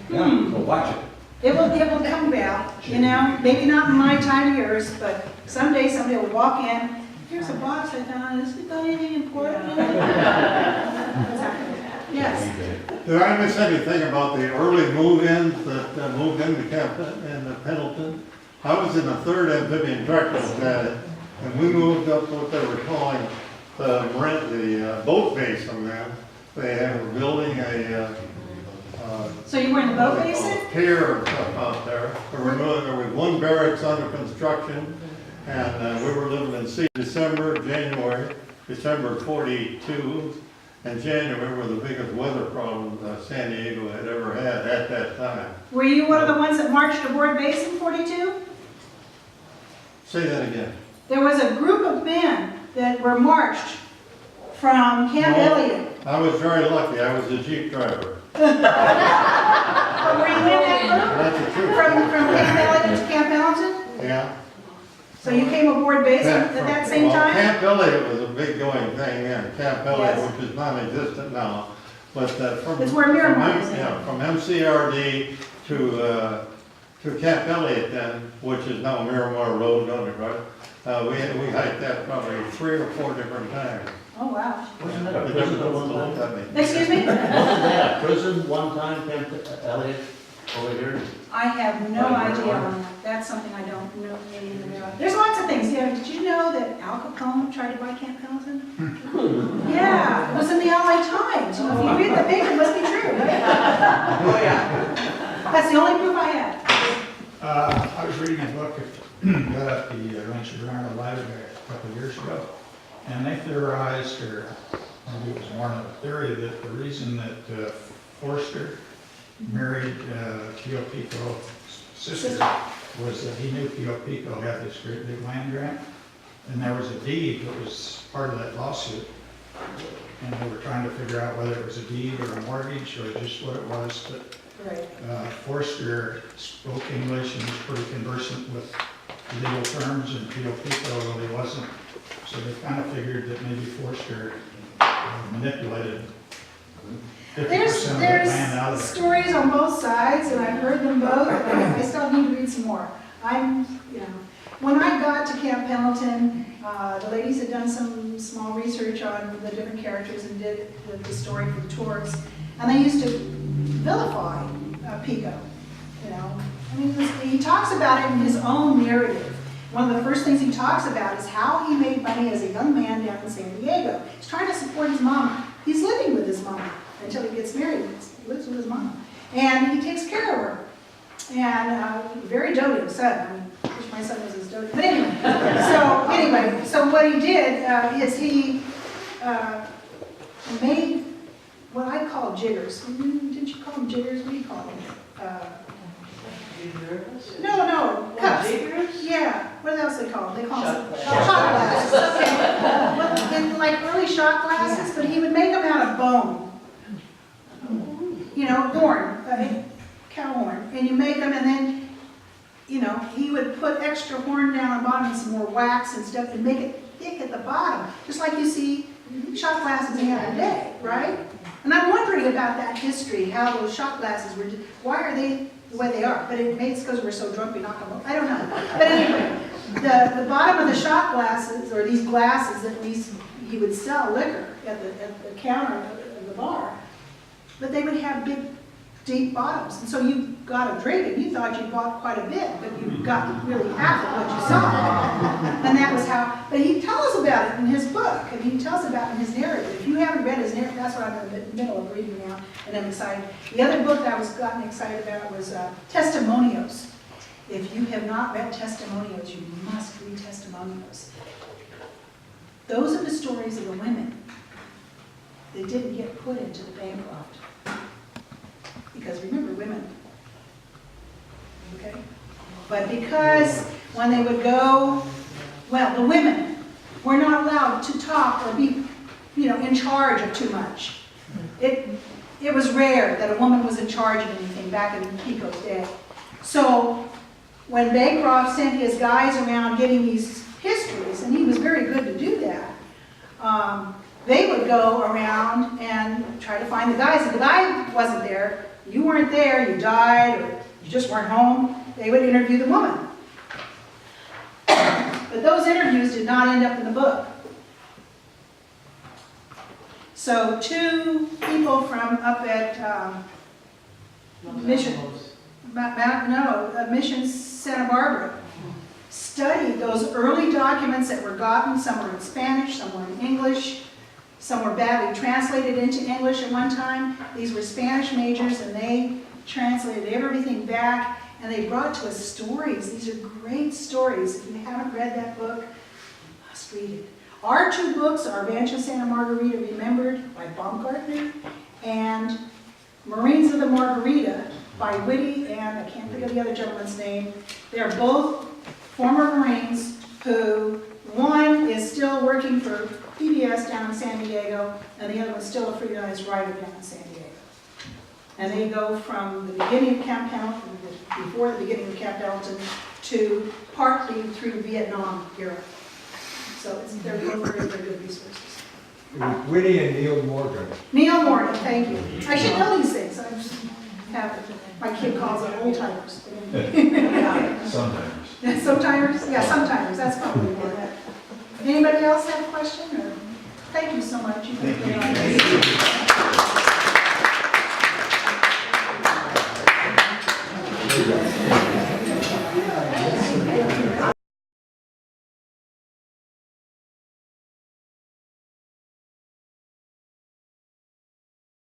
Speaker 6: Yeah, so watch it.
Speaker 2: It will come back, you know, maybe not in my time of yours, but someday somebody will walk in, here's a box I found, is it got anything important in it? Yes.
Speaker 7: Did I miss anything about the early move-ins that moved into Pendleton? I was in the 3rd amphibian truck that, and we moved up to what they were calling the boat base on them. They were building a
Speaker 2: So you were in the boat basin?
Speaker 7: pier and stuff out there. There was one barracks under construction, and we were living in January, December 42, and January were the biggest weather problems San Diego had ever had at that time.
Speaker 2: Were you one of the ones that marched aboard base in 42?
Speaker 7: Say that again.
Speaker 2: There was a group of men that were marched from Camp
Speaker 7: No.
Speaker 2: Elliott.
Speaker 7: I was very lucky. I was a Jeep driver.
Speaker 2: Were you in that group?
Speaker 7: That's the truth.
Speaker 2: From Camp Elliott to Camp Pendleton?
Speaker 7: Yeah.
Speaker 2: So you came aboard base at that same
Speaker 7: Well,
Speaker 2: time?
Speaker 7: Camp Elliott was a big going thing then. Camp Elliott,
Speaker 2: Yes.
Speaker 7: which is non-existent now. But from
Speaker 2: It's where Miramar is now.
Speaker 7: yeah, from MCRD to Camp Elliott then, which is now Miramar Road, we hiked that probably 3 or 4 different times.
Speaker 2: Oh, wow.
Speaker 8: Wasn't that a prison at one time?
Speaker 2: Excuse me?
Speaker 8: Wasn't that a prison one time, Camp Elliott, over here?
Speaker 2: I have no idea on that. That's something I don't know anything about. There's lots of things. Yeah, did you know that Al Capone tried to buy Camp Pendleton? Yeah, it was in the LA Times. You know, if you read the paper, it must be true.
Speaker 9: Oh, yeah.
Speaker 2: That's the only proof I had.
Speaker 9: I was reading a book at the Rancho Bernardo library a couple of years ago, and they theorized, or maybe it was more of a theory, that the reason that Forster married Pio Pico's sister was that he knew Pio Pico had this great big land grant, and there was a deed that was part of that lawsuit, and they were trying to figure out whether it was a deed or a mortgage or just what it was, but
Speaker 2: Right.
Speaker 9: Forster spoke English and was pretty conversant with legal terms, and Pio Pico really wasn't. So they kind of figured that maybe Forster manipulated 50% of the land out
Speaker 2: There's
Speaker 9: of there.
Speaker 2: stories on both sides, and I've heard them both. I still need to read some more. When I got to Camp Pendleton, the ladies had done some small research on the different characters and did the story for the tours, and they used to vilify Pico. I mean, he talks about it in his own narrative. One of the first things he talks about is how he made money as a young man down in San Diego. He's trying to support his mama. He's living with his mama until he gets married. He lives with his mama. And he takes care of her. And very doting son. I mean, I wish my son was as doting. But anyway, so what he did is he made what I call jiggers. Didn't you call them jiggers? What do you call them? No, cups. Yeah, what else they call them? They call them shot glasses. Okay. And like early shot glasses, but he would make them out of bone. Horn, cow horn. And you make them, and then, he would put extra horn down on the bottom and some more wax and stuff and make it thick at the bottom, just like you see shot glasses the other day, right? And I'm wondering about that history, how those shot glasses were, why are they the way they are? But it's because we're so drunk we knock them over. I don't know. But anyway, the bottom of the shot glasses, or these glasses that he would sell liquor at the counter of the bar, but they would have big, deep bottoms. And so you got a drink and you thought you bought quite a bit, but you got really half of what you saw. And that was how, but he tells about it in his book, and he tells about it in his narrative. If you haven't read his narrative, that's what I'm in the middle of reading now, and I'm excited. The other book that I was gotten excited about was Testimonios. If you have not read Testimonios, you must read Testimonios. Those are the stories of the women that didn't get put into the bankrupt. Because remember, women, okay? But because when they would go, the women were not allowed to talk or be, in charge of too much. It was rare that a woman was in charge of anything back in Pico's day. So when Bancroft sent his guys around getting these histories, and he was very good to do that, they would go around and try to find the guys. If the guy wasn't there, you weren't there, you died, or you just weren't home, they would interview the woman. But those interviews did not end up in the book. So two people from up at Mission Santa Barbara studied those early documents that were gotten. Some were in Spanish, some were in English, some were badly translated into English at one time. These were Spanish majors, and they translated everything back, and they brought to us stories. These are great stories. If you haven't read that book, you must read it. Our two books are Rancho Santa Margarita Remembered by Baumgartner and Marines of the Margarita by Whitty and I can't think of the other gentleman's name. They're both former Marines who, one is still working for PBS down in San Diego, and the other one's still a freelance writer down in San Diego. And they go from the beginning of Camp Pendleton, before the beginning of Camp Pendleton, to partly through Vietnam era. So they're both very, very good resources.
Speaker 6: It was Whitty and Neil Morgan.
Speaker 2: Neil Morgan, thank you. I should know these things. I just have it. My kid calls them old timers.
Speaker 9: Sometimes.
Speaker 2: Sometimes, yeah, sometimes. That's probably more that. Anybody else have a question? Or thank you so much. You've been great on this.